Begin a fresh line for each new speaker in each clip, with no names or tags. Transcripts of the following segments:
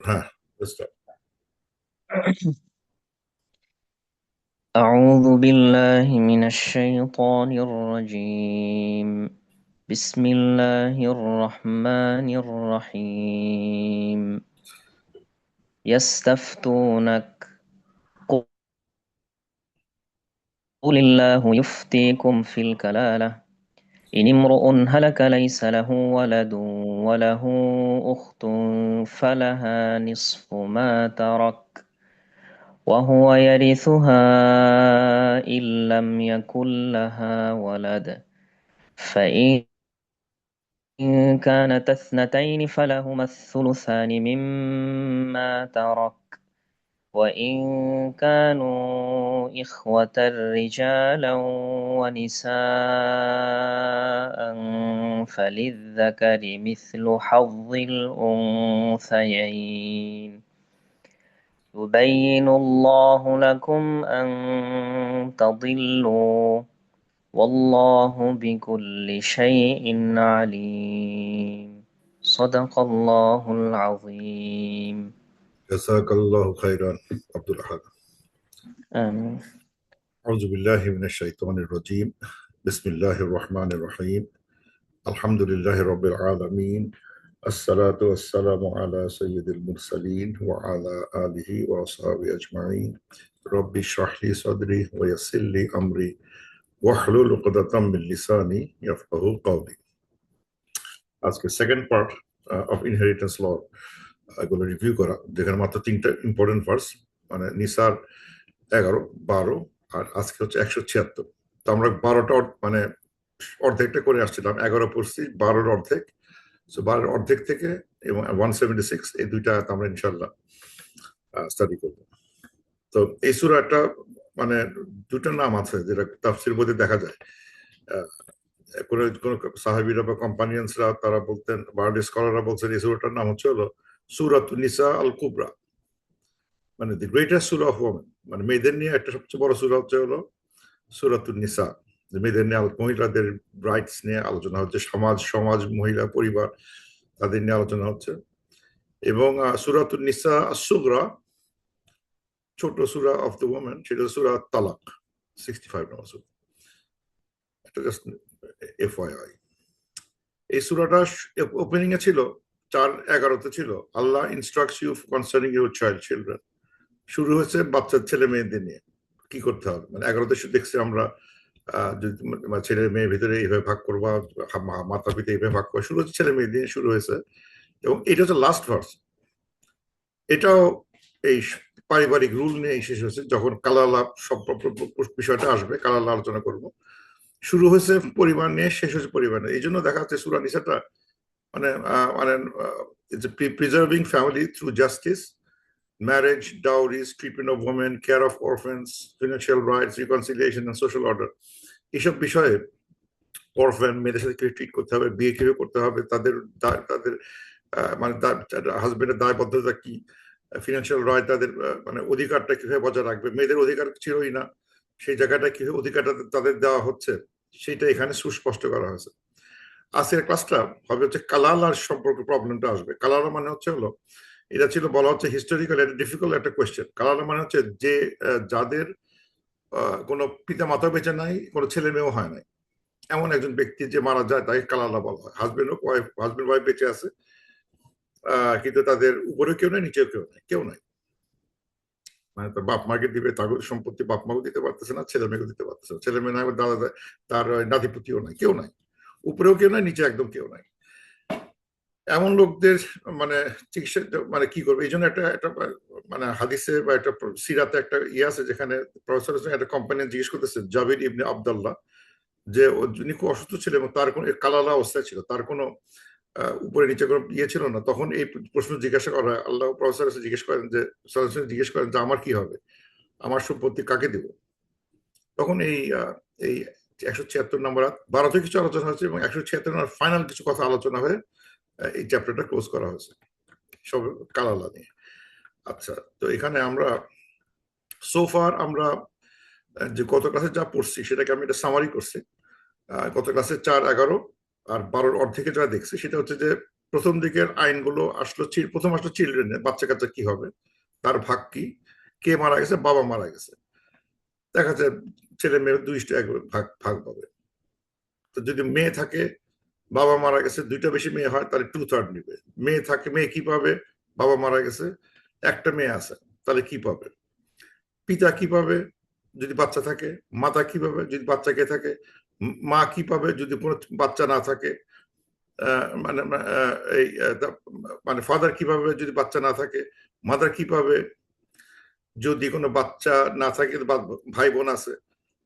হ্যাঁ, বুঝতে।
أعوذ بالله من الشيطان الرجيم. بسم الله الرحمن الرحيم. يستفتونك، قل الله يفتيكم في الكلالة، إن امرؤ هلك ليس له ولد وله أخت فلها نصف ما ترك وهو يرثها إن لم يكن لها ولد، فإن كانت اثنتين فلهما الثلثان مما ترك، وإن كانوا إخوة رجالا ونساء فللذكر مثل حظ الأنثيين، يبين الله لكم أن تضلوا والله بكل شيء عليم. صدق الله العظيم.
জাযাকাল্লাহু খাইরান আব্দুল আহাদ।
آمين.
আউযু বিল্লাহি মিনাশ শাইতানির রাজীম। বিসমিল্লাহির রহমানির রহিম। আলহামদুলিল্লাহি রাব্বিল আলামিন। আসসালাতু ওয়াসসালামু আলা সাইয়্যিদিল মুরসালিন ওয়া আলা আলিহি ওয়া আসহাবিহি আজমাইন। রব্বি ইশরাহ লি সাদরি ওয়া ইয়াসসির লি আমরি ওয়াহলুল উকদাতাম মিন লিসানি ইয়াফকাহু কওলি। আজকে সেকেন্ড পার্ট অফ ইনহেরিটেন্স ল এগুলো রিভিউ করা, যেখানে মাত্র তিনটা ইম্পর্টেন্ট ভার্স, মানে নিসার 11, 12, আর আজকে হচ্ছে 176। তো আমরা 12টা মানে অর্ধেকটা করে আসছিলাম, 11 পড়ছি, 12-র অর্ধেক। সো 12-র অর্ধেক থেকে এবং 176 এই দুইটা আমরা ইনশাল্লাহ স্টাডি করবো। তো এই সূরাটা মানে দুটো নাম আছে যেটা তাফসীর বইতে দেখা যায়। কোন কোন সাহাবীরা বা কম্পানিয়ন্সরা তারা বলতেন, বার্ড স্কলাররা বলছেন এই সূরাটার নাম হচ্ছে হলো সূরাতুন নিসা আল কুবরা, মানে the greatest Surah of women. মানে মেয়েদের নিয়ে একটা সবচেয়ে বড় সূরা হচ্ছে হলো সূরাতুন নিসা। মেয়েদের নিয়ে মহিলাদের রাইটস নিয়ে আলোচনা হচ্ছে, সমাজ সমাজ মহিলা পরিবার তাদের নিয়ে আলোচনা হচ্ছে। এবং সূরাতুন নিসা আস-সুগরা, ছোট সূরা অফ দ্য ওমেন, সেটা সূরা তালাক, 65 নম্বর সূরা। এটা জাস্ট এফওয়াইআই। এই সূরাটা ওপেনিং এ ছিল 4:11 ছিল, Allah instructs you concerning your children. শুরু হয়েছে বাচ্চার ছেলে মেয়েদের নিয়ে কি করতে হবে। মানে 11তে দেখছি আমরা ছেলে মেয়ের ভিতরে এইভাবে ভাগ করবা, মাতা পিতা এইভাবে ভাগ করা, শুরু হচ্ছে ছেলে মেয়ে দিয়ে শুরু হয়েছে। এবং এটা হচ্ছে লাস্ট ভার্স। এটাও এই পারিবারিক রুল নিয়ে শেষ হয়েছে। যখন কালালা সব বিষয়টা আসবে, কালালা আলোচনা করব। শুরু হয়েছে পরিবার নিয়ে, শেষ হয়েছে পরিবার নিয়ে। এই জন্য দেখা যাচ্ছে সূরা নিসাটা মানে মানে preserving family through justice, marriage, dowries, treatment of women, care of orphans, financial rights, reconciliation and social order। এইসব বিষয়ে অরফ্যান মেয়েদের সাথে কিভাবে ট্রিট করতে হবে, বিয়ে কিভাবে করতে হবে, তাদের তাদের মানে হাজবেন্ডের দায়বদ্ধতা কি, ফিনান্সিয়াল রাইট, তাদের মানে অধিকারটা কিভাবে বজায় রাখবে, মেয়েদের অধিকার ছিলই না, সেই জায়গাটা কিভাবে অধিকারটা তাদের দেওয়া হচ্ছে, সেটা এখানে সুস্পষ্ট করা হয়েছে। আজকের ক্লাসটা হবে হচ্ছে কালালার সম্পর্কে প্রবলেমটা আসবে। কালালা মানে হচ্ছে হলো, এটা ছিল বলা হচ্ছে হিস্টোরিক্যাল একটা ডিফিকাল্ট একটা কোয়েশ্চেন। কালালা মানে হচ্ছে যে যাদের কোনো পিতা মাতা বেঁচে নাই, কোনো ছেলে মেয়েও হয় নাই, এমন একজন ব্যক্তি যে মারা যায় তাকে কালালা বলা হয়। হাজবেন্ড ওয়াইফ, হাজবেন্ড ওয়াইফ বেঁচে আছে, কিন্তু তাদের উপরে কেউ নাই, নিচেও কেউ নাই, কেউ নাই। মানে তার বাপ মাকে দিবে, তার সম্পত্তি বাপ মাকে দিতে পারতেছে না, ছেলে মেয়েকে দিতে পারতেছে না, ছেলে মেয়ে নাই, দাদা তার নাতিপুতিও নাই, কেউ নাই, উপরেও কেউ নাই, নিচে একদম কেউ নাই। এমন লোকদের মানে চিকিৎসা মানে কি করবে, এই জন্য একটা একটা মানে হাদিসে বা একটা সিরাতে একটা ইয়ে আছে, যেখানে প্রফেসর একটা কোম্পানি জিজ্ঞেস করতেছে জাবির ইবনে আবদুল্লাহ, যে যিনি খুব অসুস্থ ছিল এবং তার কোনো কালালা অবস্থায় ছিল, তার কোনো উপরে নিচে কোনো ইয়ে ছিল না। তখন এই প্রশ্ন জিজ্ঞাসা করা হয়, আল্লাহ প্রফেসর জিজ্ঞেস করেন যে জিজ্ঞেস করেন যে আমার কি হবে, আমার সম্পত্তি কাকে দিব। তখন এই 176 নম্বর 12 কিছু আলোচনা হচ্ছে এবং 176 নম্বর ফাইনাল কিছু কথা আলোচনা হয়ে এই চ্যাপ্টারটা ক্লোজ করা হয়েছে সব কালালা নিয়ে। আচ্ছা, তো এখানে আমরা সোফার আমরা যে গত ক্লাসে যা পড়ছি সেটাকে আমি এটা সামারি করছি। গত ক্লাসে 4, 11 আর 12-র অর্ধেকে যা দেখছি সেটা হচ্ছে যে প্রথম দিকের আইনগুলো আসলো, প্রথম আসলো চিলড্রেনের, বাচ্চা কাচ্চা কি হবে, তার ভাগ কি, কে মারা গেছে, বাবা মারা গেছে, দেখা যায় ছেলে মেয়ে দুইটা এক ভাগ ভাগ পাবে। তো যদি মেয়ে থাকে, বাবা মারা গেছে, দুইটা বেশি মেয়ে হয় তাহলে 2/3 নিবে। মেয়ে থাকে, মেয়ে কি পাবে, বাবা মারা গেছে, একটা মেয়ে আছে, তাহলে কি পাবে, পিতা কি পাবে যদি বাচ্চা থাকে, মাতা কি পাবে যদি বাচ্চা কে থাকে, মা কি পাবে যদি কোনো বাচ্চা না থাকে, মানে এই মানে ফাদার কি পাবে যদি বাচ্চা না থাকে, মাদার কি পাবে যদি কোনো বাচ্চা না থাকে, ভাই বোন আছে,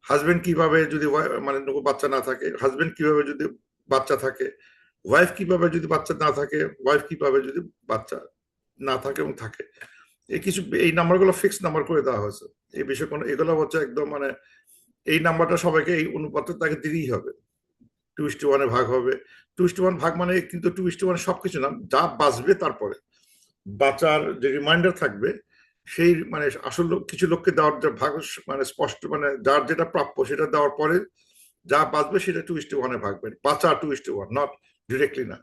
হাজবেন্ড কিভাবে যদি মানে বাচ্চা না থাকে, হাজবেন্ড কিভাবে যদি বাচ্চা থাকে, ওয়াইফ কিভাবে যদি বাচ্চা না থাকে, ওয়াইফ কিভাবে যদি বাচ্চা না থাকে এবং থাকে। এই কিছু এই নাম্বারগুলো ফিক্স নাম্বার করে দেওয়া হয়েছে। এই বিষয়ে কোনো এগুলো হচ্ছে একদম মানে এই নাম্বারটা সবাইকে এই অনুপাতে তাকে দিতেই হবে। 2:1 ভাগ হবে। 2:1 ভাগ মানে কিন্তু 2:1 সবকিছু না, যা বাঁচবে তারপরে বাঁচার যে রিমাইন্ডার থাকবে সেই মানে আসল কিছু লোককে দেওয়ার যে ভাগ মানে স্পষ্ট মানে যার যেটা প্রাপ্য সেটা দেওয়ার পরে যা বাঁচবে সেটা 2:1 ভাগবে, বাঁচা 2:1, নট ডিরেক্টলি না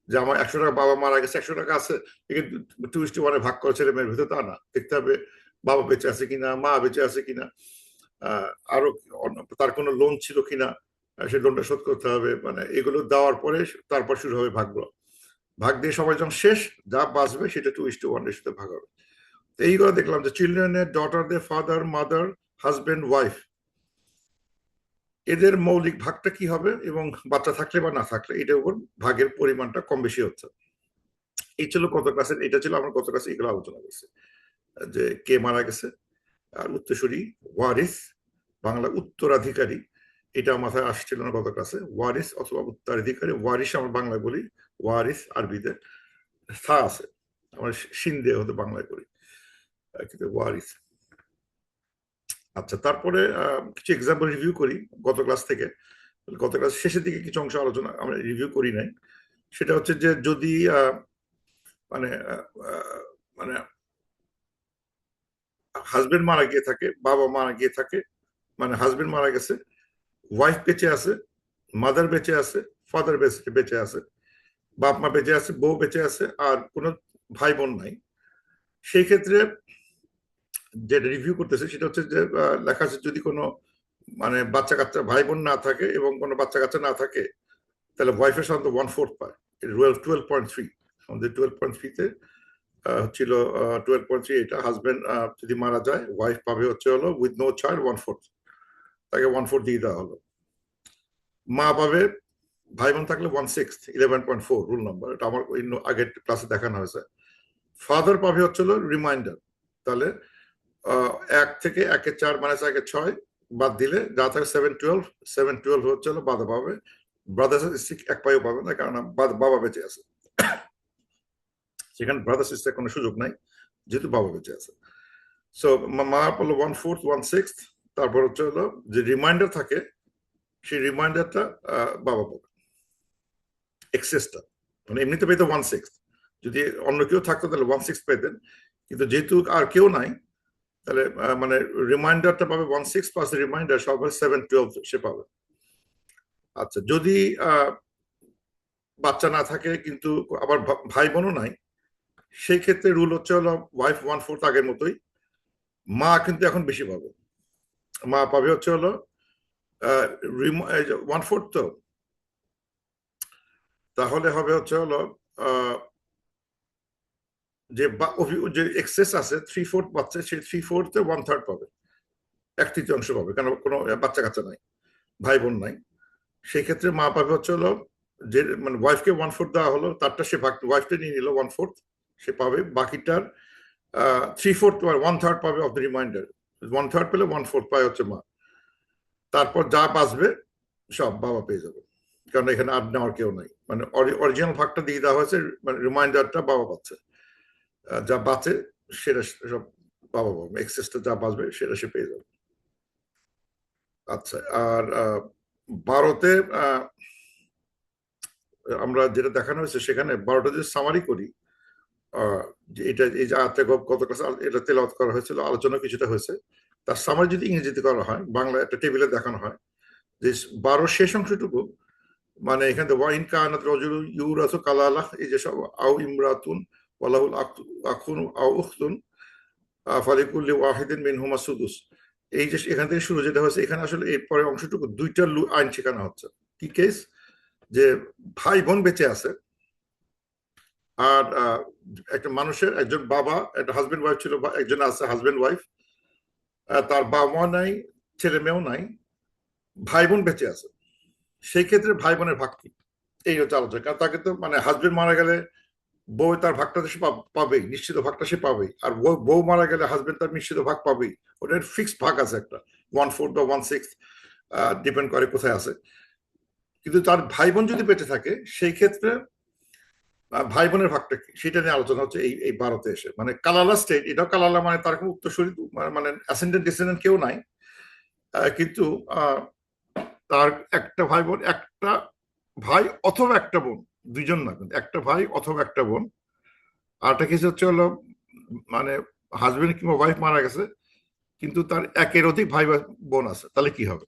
যে আমার 100 টাকা বাবা মারা গেছে 100 টাকা আছে কিন্তু 2:1 ভাগ করে ছেলে মেয়ের ভিতরে, তা না, দেখতে হবে বাবা বেঁচে আছে কিনা, মা বেঁচে আছে কিনা, আরো তার কোনো লোন ছিল কিনা, সেই লোনটা শোধ করতে হবে, মানে এগুলো দেওয়ার পরে তারপর শুরু হবে ভাগগুলো। ভাগ দিয়ে সবাই যখন শেষ যা বাঁচবে সেটা 2:1 এর সাথে ভাগ হবে। এইগুলো দেখলাম যে চিলড্রেনের ডটারদের ফাদার মাদার হাজবেন্ড ওয়াইফ এদের মৌলিক ভাগটা কি হবে এবং বাচ্চা থাকলে বা না থাকলে এটার উপর ভাগের পরিমাণটা কম বেশি হচ্ছে। এই ছিল গত ক্লাসের, এটা ছিল আমরা গত ক্লাসে এগুলো আলোচনা করছি যে কে মারা গেছে, আর উত্তরসূরি ওয়ারিস, বাংলা উত্তরাধিকারী, এটা মাথায় আসছিল না গত ক্লাসে, ওয়ারিস অথবা উত্তরাধিকারী, ওয়ারিস আমরা বাংলায় বলি, ওয়ারিস আরবিতে থা আছে, আমরা সিন দিয়ে হতে বাংলায় করি কিন্তু ওয়ারিস। আচ্ছা, তারপরে কিছু এক্সাম্পল রিভিউ করি গত ক্লাস থেকে। গত ক্লাস শেষের দিকে কিছু অংশ আলোচনা আমরা রিভিউ করি নাই। সেটা হচ্ছে যে যদি মানে মানে হাজবেন্ড মারা গিয়ে থাকে, বাবা মারা গিয়ে থাকে, মানে হাজবেন্ড মারা গেছে, ওয়াইফ বেঁচে আছে, মাদার বেঁচে আছে, ফাদার বেঁচে আছে, বাপ মা বেঁচে আছে, বউ বেঁচে আছে, আর কোনো ভাই বোন নাই, সেই ক্ষেত্রে যেটা রিভিউ করতেছে সেটা হচ্ছে যে লেখা আছে যদি কোনো মানে বাচ্চা কাচ্চা ভাই বোন না থাকে এবং কোনো বাচ্চা কাচ্চা না থাকে তাহলে ওয়াইফের সাধারণত 1/4 পায়। 12.3 আমাদের 12.3-তে ছিল 12.3, এটা হাজবেন্ড যদি মারা যায় ওয়াইফ পাবে হচ্ছে হলো উইথ নো চাইল্ড 1/4, তাকে 1/4 দিয়ে দেওয়া হলো। মা পাবে ভাই বোন থাকলে 1/6, 11.4 রুল নাম্বার, এটা আমার আগের ক্লাসে দেখানো হয়েছে। ফাদার পাবে হচ্ছে হলো রিমাইন্ডার, তাহলে 1 থেকে 1/4 মাইনাস 1/6 বাদ দিলে যা থাকে 7/12, 7/12 হচ্ছে হলো বাধা পাবে। ব্রাদার সিস্টার এক পাইও পাবে না কারণ বাবা বেঁচে আছে, সেখানে ব্রাদার সিস্টার কোনো সুযোগ নাই যেহেতু বাবা বেঁচে আছে। সো মা বললো 1/4, 1/6, তারপর হচ্ছে হলো যে রিমাইন্ডার থাকে সেই রিমাইন্ডারটা বাবা পাবে, এক্সেসটা, মানে এমনিতে পেতে 1/6, যদি অন্য কেউ থাকতো তাহলে 1/6 পেতেন, কিন্তু যেহেতু আর কেউ নাই তাহলে মানে রিমাইন্ডারটা পাবে 1/6 প্লাস রিমাইন্ডার সব 7/12 সে পাবে। আচ্ছা, যদি বাচ্চা না থাকে কিন্তু আবার ভাই বোনও নাই, সেই ক্ষেত্রে রুল হচ্ছে হলো ওয়াইফ 1/4 আগের মতোই, মা কিন্তু এখন বেশি পাবে, মা পাবে হচ্ছে হলো 1/4, তো তাহলে হবে হচ্ছে হলো যে এক্সেস আছে 3/4 বাচ্চা, সেই 3/4-তে 1/3 পাবে, 1/3 পাবে, কারণ কোনো বাচ্চা কাচ্চা নাই, ভাই বোন নাই। সেই ক্ষেত্রে মা পাবে হচ্ছে হলো যে মানে ওয়াইফকে 1/4 দেওয়া হলো, তারটা সে ভাগ ওয়াইফটা নিয়ে নিল 1/4, সে পাবে বাকিটার 3/4 বা 1/3 পাবে অফ দ্য রিমাইন্ডার, 1/3 পেলে 1/4 পায় হচ্ছে মা, তারপর যা বাঁচবে সব বাবা পেয়ে যাবে কারণ এখানে আর নেওয়ার কেউ নাই, মানে অরিজিনাল ভাগটা দিয়ে দেওয়া হয়েছে, মানে রিমাইন্ডারটা বাবা পাচ্ছে, যা বাঁচে সেটা সব বাবা পাবে, এক্সেসটা যা বাঁচবে সেটা সে পেয়ে যাবে। আচ্ছা, আর 12-তে আমরা যেটা দেখানো হয়েছে সেখানে 12টা যদি সামারি করি, যে এটা এই যে আয়াতটা গত ক্লাসে এটা তেলাওয়াত করা হয়েছিল, আলোচনা কিছুটা হয়েছে, তার সামারি যদি ইংরেজিতে করা হয়, বাংলা একটা টেবিলে দেখানো হয় যে 12 শেষ অংশটুকু মানে এখানে ওয়াইন কানাত রাজুলু ইউরাসু কালালাহ, এই যে সব, আও ইমরাতুন ওয়ালাহুল আখুন আও উখতুন ফালিকুল্লি ওয়াহিদিন মিনহুমা সুদুস। এই যে এখান থেকে শুরু যেটা হয়েছে, এখানে আসলে এই পরের অংশটুকু দুইটা আইন শেখানো হচ্ছে। কি কেস? যে ভাই বোন বেঁচে আছে, আর একটা মানুষের একজন বাবা, একটা হাজবেন্ড ওয়াইফ ছিল, একজন আছে হাজবেন্ড ওয়াইফ, তার বাবা মা নাই, ছেলে মেয়েও নাই, ভাই বোন বেঁচে আছে। সেই ক্ষেত্রে ভাই বোনের ভাগ কি, এই হচ্ছে আলোচনা। কারণ তাকে তো মানে হাজবেন্ড মারা গেলে বউ তার ভাগটা সে পাবেই, নিশ্চিত ভাগটা সে পাবেই, আর বউ মারা গেলে হাজবেন্ড তার নিশ্চিত ভাগ পাবেই। ওটার ফিক্সড ভাগ আছে একটা, 1/4 বা 1/6, ডিপেন্ড করে কোথায় আছে। কিন্তু তার ভাই বোন যদি বেঁচে থাকে, সেই ক্ষেত্রে ভাই বোনের ভাগটা কি সেটা নিয়ে আলোচনা হচ্ছে এই ভারতে এসে। মানে কালালা স্টেট, এটাও কালালা, মানে তার কোনো উত্তরসূরি মানে অ্যাসেন্ডেন্ট ডিসেন্ডেন্ট কেউ নাই, কিন্তু তার একটা ভাই বোন, একটা ভাই অথবা একটা বোন, দুইজন না, কিন্তু একটা ভাই অথবা একটা বোন। আর একটা কিছু হচ্ছে হলো, মানে হাজবেন্ড কিংবা ওয়াইফ মারা গেছে, কিন্তু তার একের অধিক ভাই বা বোন আছে, তাহলে কি হবে?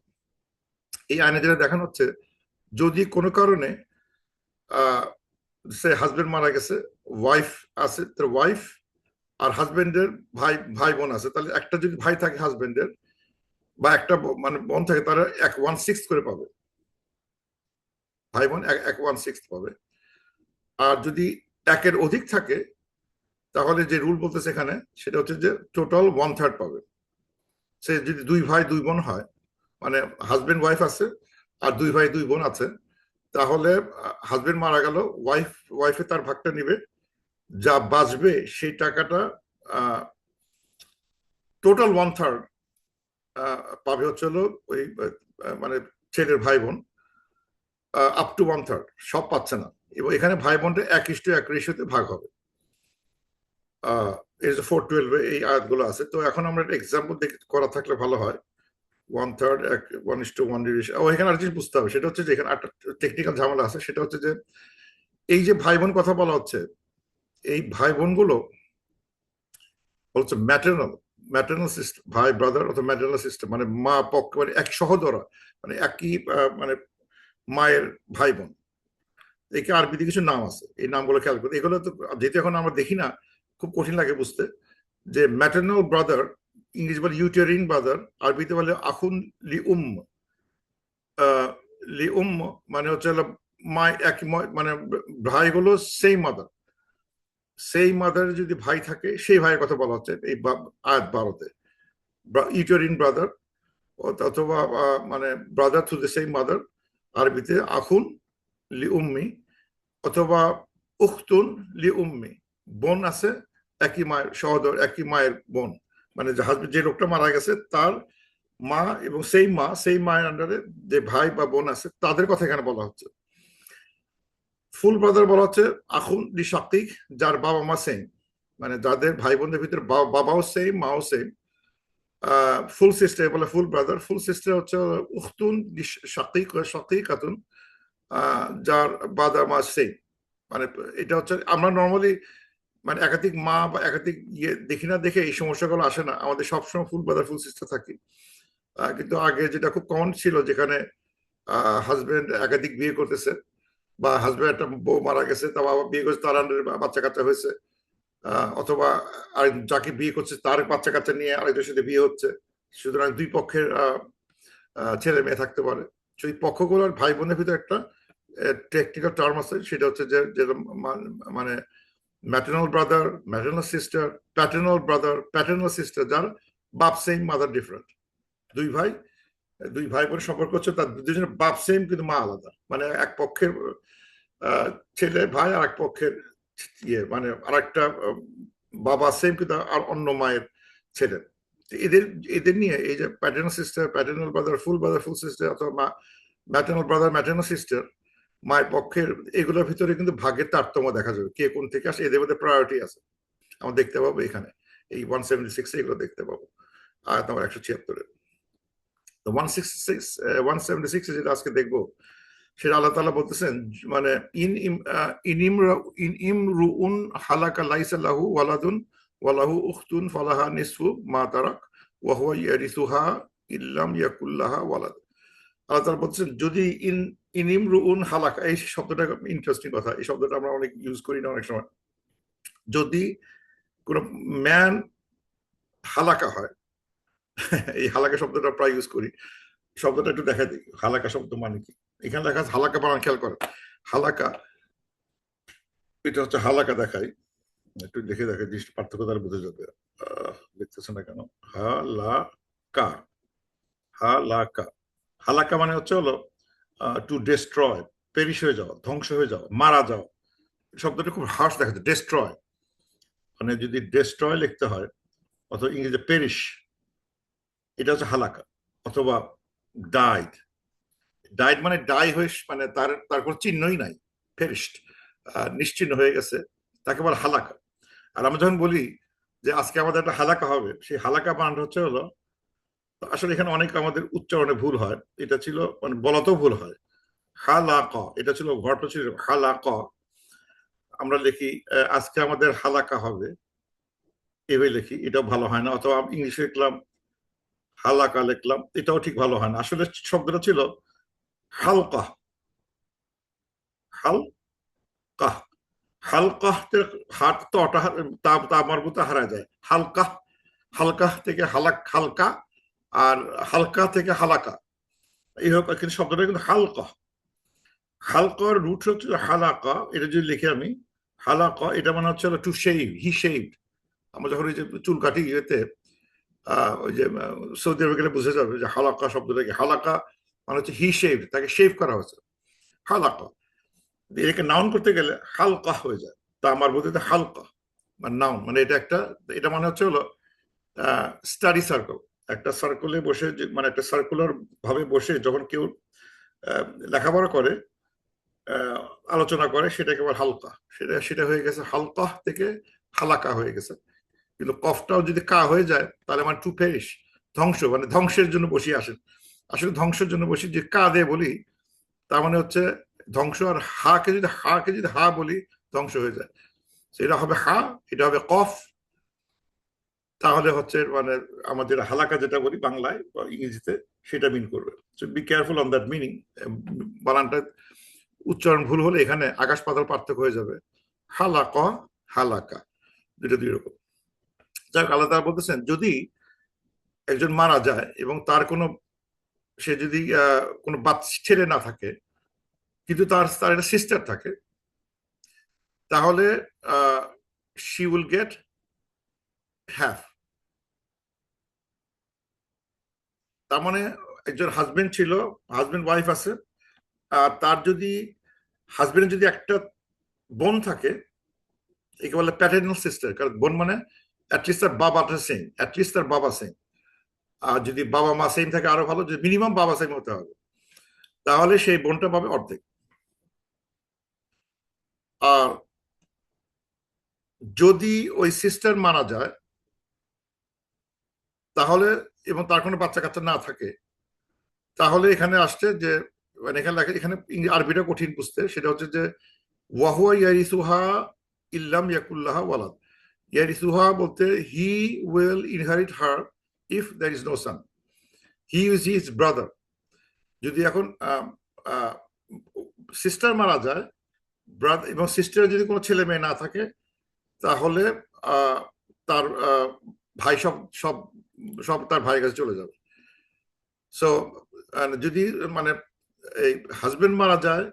এই আইনে যেটা দেখানো হচ্ছে, যদি কোনো কারণে সে হাজবেন্ড মারা গেছে, ওয়াইফ আছে, তার ওয়াইফ আর হাজবেন্ডের ভাই ভাই বোন আছে, তাহলে একটা যদি ভাই থাকে হাজবেন্ডের, বা একটা মানে বোন থাকে, তারা 1/6 করে পাবে, ভাই বোন 1/6 পাবে। আর যদি একের অধিক থাকে, তাহলে যে রুল বলতেছে এখানে, সেটা হচ্ছে যে টোটাল 1/3 পাবে। সে যদি দুই ভাই দুই বোন হয়, মানে হাজবেন্ড ওয়াইফ আছে আর দুই ভাই দুই বোন আছে, তাহলে হাজবেন্ড মারা গেল, ওয়াইফে তার ভাগটা নিবে, যা বাঁচবে সেই টাকাটা টোটাল 1/3 পাবে হচ্ছে হলো ওই মানে ছেলের ভাই বোন, আপ টু 1/3, সব পাচ্ছে না। এবং এখানে ভাই বোনটা 1:1 রেশিওতে ভাগ হবে। এই যে 412 এই আয়াতগুলো আছে। তো এখন আমরা একটা এক্সাম্পল করা থাকলে ভালো হয়। 1/3 1:1 রেশিও। এখানে আর জিনিস বুঝতে হবে, সেটা হচ্ছে যে এখানে একটা টেকনিক্যাল ঝামেলা আছে। সেটা হচ্ছে যে এই যে ভাই বোন কথা বলা হচ্ছে, এই ভাই বোনগুলো হচ্ছে ম্যাটারনাল ম্যাটারনাল সিস্টেম, ভাই ব্রাদার অথবা ম্যাটারনাল সিস্টেম, মানে মা পক্ষ, মানে এক সহোদরা, মানে একই মানে মায়ের ভাই বোন। একে আরবিতে কিছু নাম আছে, এই নামগুলো খেয়াল করতে, এগুলো তো যেহেতু এখন আমরা দেখি না, খুব কঠিন লাগে বুঝতে। যে ম্যাটারনাল ব্রাদার, ইংলিশ বলে ইউটেরিন ব্রাদার, আরবিতে বলে আখুন লি উম। লি উম মানে হচ্ছে মায় এক, মানে ভাইগুলো সেই মাদার, সেই মাদারের যদি ভাই থাকে, সেই ভাইয়ের কথা বলা হচ্ছে এই আয়াত 12-তে। ইউটেরিন ব্রাদার অথবা মানে brother through the same mother, আরবিতে আখুন লি উম্মি, অথবা উখতুন লি উম্মি, বোন আছে একই মায়ের সহোদর, একই মায়ের বোন, মানে যে লোকটা মারা গেছে তার মা এবং সেই মায়ের আন্ডারে যে ভাই বা বোন আছে, তাদের কথা এখানে বলা হচ্ছে। ফুল ব্রাদার বলা হচ্ছে আখুন লি শাকিক, যার বাবা মা সেম, মানে যাদের ভাই বোনদের ভিতরে বাবাও সেম মাও সেম। ফুল সিস্টার বলে ফুল ব্রাদার। ফুল সিস্টার হচ্ছে উখতুন শাকিক শাকিকাতুন, যার বাবা মা সেম। মানে এটা হচ্ছে আমরা নর্মালি মানে একাধিক মা বা একাধিক ইয়ে দেখি না, দেখে এই সমস্যাগুলো আসে না, আমাদের সবসময় ফুল ব্রাদার ফুল সিস্টার থাকি। কিন্তু আগে যেটা খুব কমন ছিল, যেখানে হাজবেন্ড একাধিক বিয়ে করতেছে, বা হাজবেন্ড একটা বউ মারা গেছে, তা বাবা বিয়ে করছে, তার আন্ডারে বাচ্চা কাচ্চা হয়েছে, অথবা আর যাকে বিয়ে করছে তার বাচ্চা কাচ্চা নিয়ে আরেকজনের সাথে বিয়ে হচ্ছে, সুতরাং দুই পক্ষের ছেলে মেয়ে থাকতে পারে। সেই পক্ষগুলোর ভাই বোনের ভিতরে একটা টেকনিক্যাল টার্ম আছে, সেটা হচ্ছে যে মানে maternal brother, maternal sister, paternal brother, paternal sister, যার বাপ সেম মাদার ডিফারেন্ট। দুই ভাই বোনের সম্পর্ক হচ্ছে তার দুজনের বাপ সেম কিন্তু মা আলাদা, মানে এক পক্ষের ছেলে ভাই আর এক পক্ষের ইয়ে মানে আর একটা বাবা সেম কিন্তু আর অন্য মায়ের ছেলে। এদের এদের নিয়ে এই যে প্যাটার্নাল সিস্টার, প্যাটার্নাল ব্রাদার ফুল সিস্টার, অথবা ম্যাটার্নাল ব্রাদার ম্যাটার্নাল সিস্টার, মায়ের পক্ষের, এগুলোর ভিতরে কিন্তু ভাগ্যের তারতম্য দেখা যাবে, কে কোন থেকে আসে, এদের মধ্যে প্রায়োরিটি আছে। আমরা দেখতে পাবো এখানে এই 176 এগুলো দেখতে পাবো আয়াত নম্বর 176-এ। তো 176 যেটা আজকে দেখবো, সেটা আল্লাহ তাআলা বলতেছেন, মানে ইন ইমরুউন হালাকা লাইসা লাহু ওয়ালাদুন ওয়ালাহু উখতুন ফালাহা নিসফু মা তারাক ওয়া হুয়া ইয়ারিসুহা ইল্লাম ইয়াকুল লাহা ওয়ালাদ। আল্লাহ তাআলা বলতেছেন, যদি ইনিমরুউন হালাকা, এই শব্দটা ইন্টারেস্টিং কথা, এই শব্দটা আমরা অনেক ইউজ করি না অনেক সময়। যদি কোন ম্যান হালাকা হয়, এই হালাকা শব্দটা প্রায় ইউজ করি, শব্দটা একটু দেখা দিই, হালাকা শব্দ মানে কি। এখানে লেখা আছে হালাকা, বানান খেয়াল করে, হালাকা, এটা হচ্ছে হালাকা, দেখাই একটু দেখে দেখে দৃষ্টি পার্থক্য দ্বারা বোঝা যাবে। লিখতেছে না কেন, হালাকা, হালাকা, হালাকা মানে হচ্ছে হলো টু ডিস্ট্রয়, পেরিশ হয়ে যাওয়া, ধ্বংস হয়ে যাওয়া, মারা যাওয়া। শব্দটা খুব হার্শ দেখা যায়, ডিস্ট্রয়, মানে যদি ডিস্ট্রয় লিখতে হয় অথবা ইংরেজি পেরিশ, এটা হচ্ছে হালাকা। অথবা ডাইড, ডাইড মানে ডাই হয়ে, মানে তার তার কোনো চিহ্নই নাই, পেরিশড, নিশ্চিহ্ন হয়ে গেছে, তাকে বলে হালাকা। আর আমরা যখন বলি যে আজকে আমাদের একটা হালাকা হবে, সেই হালাকা বানানটা হচ্ছে হলো, আসলে এখানে অনেক আমাদের উচ্চারণে ভুল হয়, এটা ছিল মানে বলাতেও ভুল হয়। হালাকা, এটা ছিল ঘরটা ছিল হালাকা, আমরা লিখি আজকে আমাদের হালাকা হবে, এভাবে লিখি, এটাও ভালো হয় না। অথবা ইংলিশে লিখলাম হালাকা, লিখলাম, এটাও ঠিক ভালো হয় না। আসলে শব্দটা ছিল হালকা, হালকা, হালকা, হাত তো তা মারবুতে হারা যায়, হালকা, হালকা থেকে হালকা, আর হালকা থেকে হালাকা, এই হোক, কিন্তু শব্দটা কিন্তু হালকা। হালকার রুট হচ্ছে হালাকা, এটা যদি লিখে আমি হালাকা, এটা মানে হচ্ছে টু শেভ, হি শেভ। আমরা যখন ওই যে চুল কাটি ইয়েতে, ওই যে সৌদি আরবে গেলে বুঝে যাবে যে হালাকা শব্দটা কি। হালাকা মানে হচ্ছে হি শেভ, তাকে শেভ করা হয়েছে, হালাকা। এটাকে নাউন করতে গেলে হালকা হয়ে যায়, তা আমার বোধহয় হালকা মানে নাউন, মানে এটা একটা, এটা মানে হচ্ছে হলো স্টাডি সার্কেল, একটা সার্কেলে বসে, মানে একটা সার্কুলার ভাবে বসে যখন কেউ লেখাপড়া করে, আলোচনা করে, সেটাকে আবার হালকা, সেটা সেটা হয়ে গেছে হালকা থেকে হালাকা হয়ে গেছে। কিন্তু কফটাও যদি কা হয়ে যায় তাহলে মানে টু পেরিশ, ধ্বংস, মানে ধ্বংসের জন্য বসিয়ে আসেন। আসলে ধ্বংসের জন্য বসি, যে কা দিয়ে বলি তার মানে হচ্ছে ধ্বংস, আর হাকে যদি হা বলি ধ্বংস হয়ে যায়। এটা হবে হা, এটা হবে কফ, তাহলে হচ্ছে মানে আমাদের হালাকা যেটা বলি বাংলায় বা ইংরেজিতে, সেটা মিন করবে। So be careful on that meaning. বানানটা উচ্চারণ ভুল হলে এখানে আকাশ পাতাল পার্থক্য হয়ে যাবে। হালাকা, হালাকা, দুটো দুই রকম। যাক, আল্লাহ তাআলা বলতেছেন যদি একজন মারা যায় এবং তার কোনো, সে যদি কোনো বাচ্চা ছেলে না থাকে, কিন্তু তার তার একটা সিস্টার থাকে, তাহলে শি উইল গেট হ্যাফ। তার মানে একজন হাজবেন্ড ছিল, হাজবেন্ড ওয়াইফ আছে, আর তার যদি হাজবেন্ডের যদি একটা বোন থাকে, একে বলে প্যাটার্নাল সিস্টার, কারণ বোন মানে অ্যাটলিস্ট তার বাবাটা সেম, অ্যাটলিস্ট তার বাবা সেম। আর যদি বাবা মা সেম থাকে আরো ভালো, যে মিনিমাম বাবা সেম হতে হবে, তাহলে সেই বোনটা পাবে অর্ধেক। আর যদি ওই সিস্টার মারা যায় তাহলে, এবং তার কোনো বাচ্চা কাচ্চা না থাকে, তাহলে এখানে আসছে যে, মানে এখানে এখানে আরবিটা কঠিন বুঝতে, সেটা হচ্ছে যে ওয়াহুয়া ইয়ারিসুহা ইল্লাম ইয়াকুল্লাহা ওয়ালাদ। ইয়ারিসুহা বলতে he will inherit her if there is no son, he is his brother. যদি এখন সিস্টার মারা যায়, ব্রাদার এবং সিস্টারের যদি কোনো ছেলে মেয়ে না থাকে, তাহলে তার ভাই সব সব সব তার ভাইয়ের কাছে চলে যাবে। সো যদি মানে এই হাজবেন্ড মারা যায়,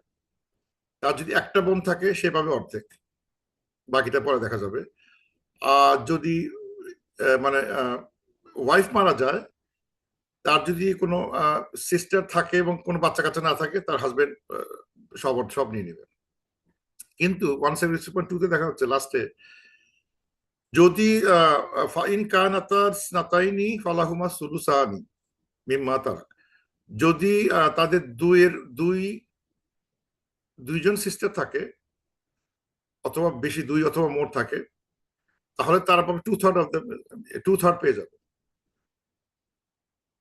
তার যদি একটা বোন থাকে সে পাবে অর্ধেক, বাকিটা পরে দেখা যাবে। আর যদি মানে ওয়াইফ মারা যায়, তার যদি কোনো সিস্টার থাকে এবং কোনো বাচ্চা কাচ্চা না থাকে, তার হাজবেন্ড সব সব নিয়ে নেবে। কিন্তু 176.2 তে দেখা হচ্ছে লাস্টে, যদি ফাইন কানাতা স্নাতাইনি ফালাহুমা সুলুসানি মিম্মা তারাক, যদি তাদের দুইজন সিস্টার থাকে, অথবা বেশি, দুই অথবা মোর থাকে, তাহলে তারা পাবে 2/3 অফ দ্য, 2/3 পেয়ে যাবে।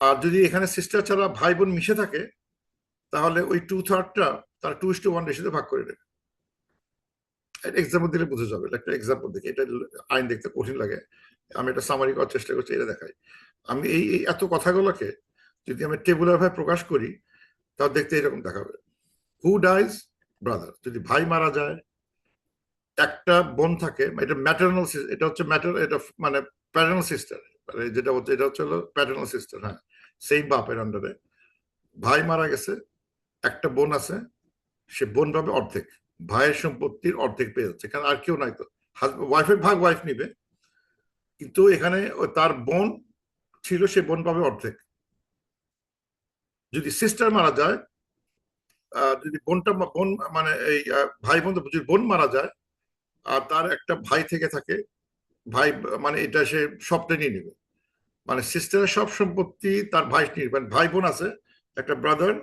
আর যদি এখানে সিস্টার ছাড়া ভাই বোন মিশে থাকে, তাহলে ওই 2/3টা তারা 2:1 রেশিওতে ভাগ করে নেবে। এক্সাম্পল দিলে বুঝে যাবে, একটা এক্সাম্পল দেখে, এটা আইন দেখতে কঠিন লাগে, আমি এটা সামারি করার চেষ্টা করছি, এটা দেখাই। আমি এই এত কথাগুলোকে যদি আমি টেবুলার ভাবে প্রকাশ করি, তাহলে দেখতে এরকম দেখাবে। হু ডাইজ? ব্রাদার। যদি ভাই মারা যায়, একটা বোন থাকে, এটা ম্যাটারনাল, এটা হচ্ছে এটা মানে প্যাটার্নাল সিস্টার, যেটা হচ্ছে এটা হচ্ছে হলো প্যাটার্নাল সিস্টার, হ্যাঁ, সেই বাপের আন্ডারে। ভাই মারা গেছে, একটা বোন আছে, সে বোন পাবে অর্ধেক, ভাইয়ের সম্পত্তির অর্ধেক পেয়ে যাচ্ছে, কারণ আর কেউ নাই তো। ওয়াইফের ভাগ ওয়াইফ নিবে, কিন্তু এখানে তার বোন ছিল, সে বোন পাবে অর্ধেক। যদি সিস্টার মারা যায়, যদি বোন মানে এই ভাই বোন, যদি বোন মারা যায় আর তার একটা ভাই থেকে থাকে, ভাই মানে এটা সে সবটা নিয়ে নেবে, মানে সিস্টারের সব সম্পত্তি তার ভাই নিয়ে, মানে ভাই বোন আছে, একটা ব্রাদার,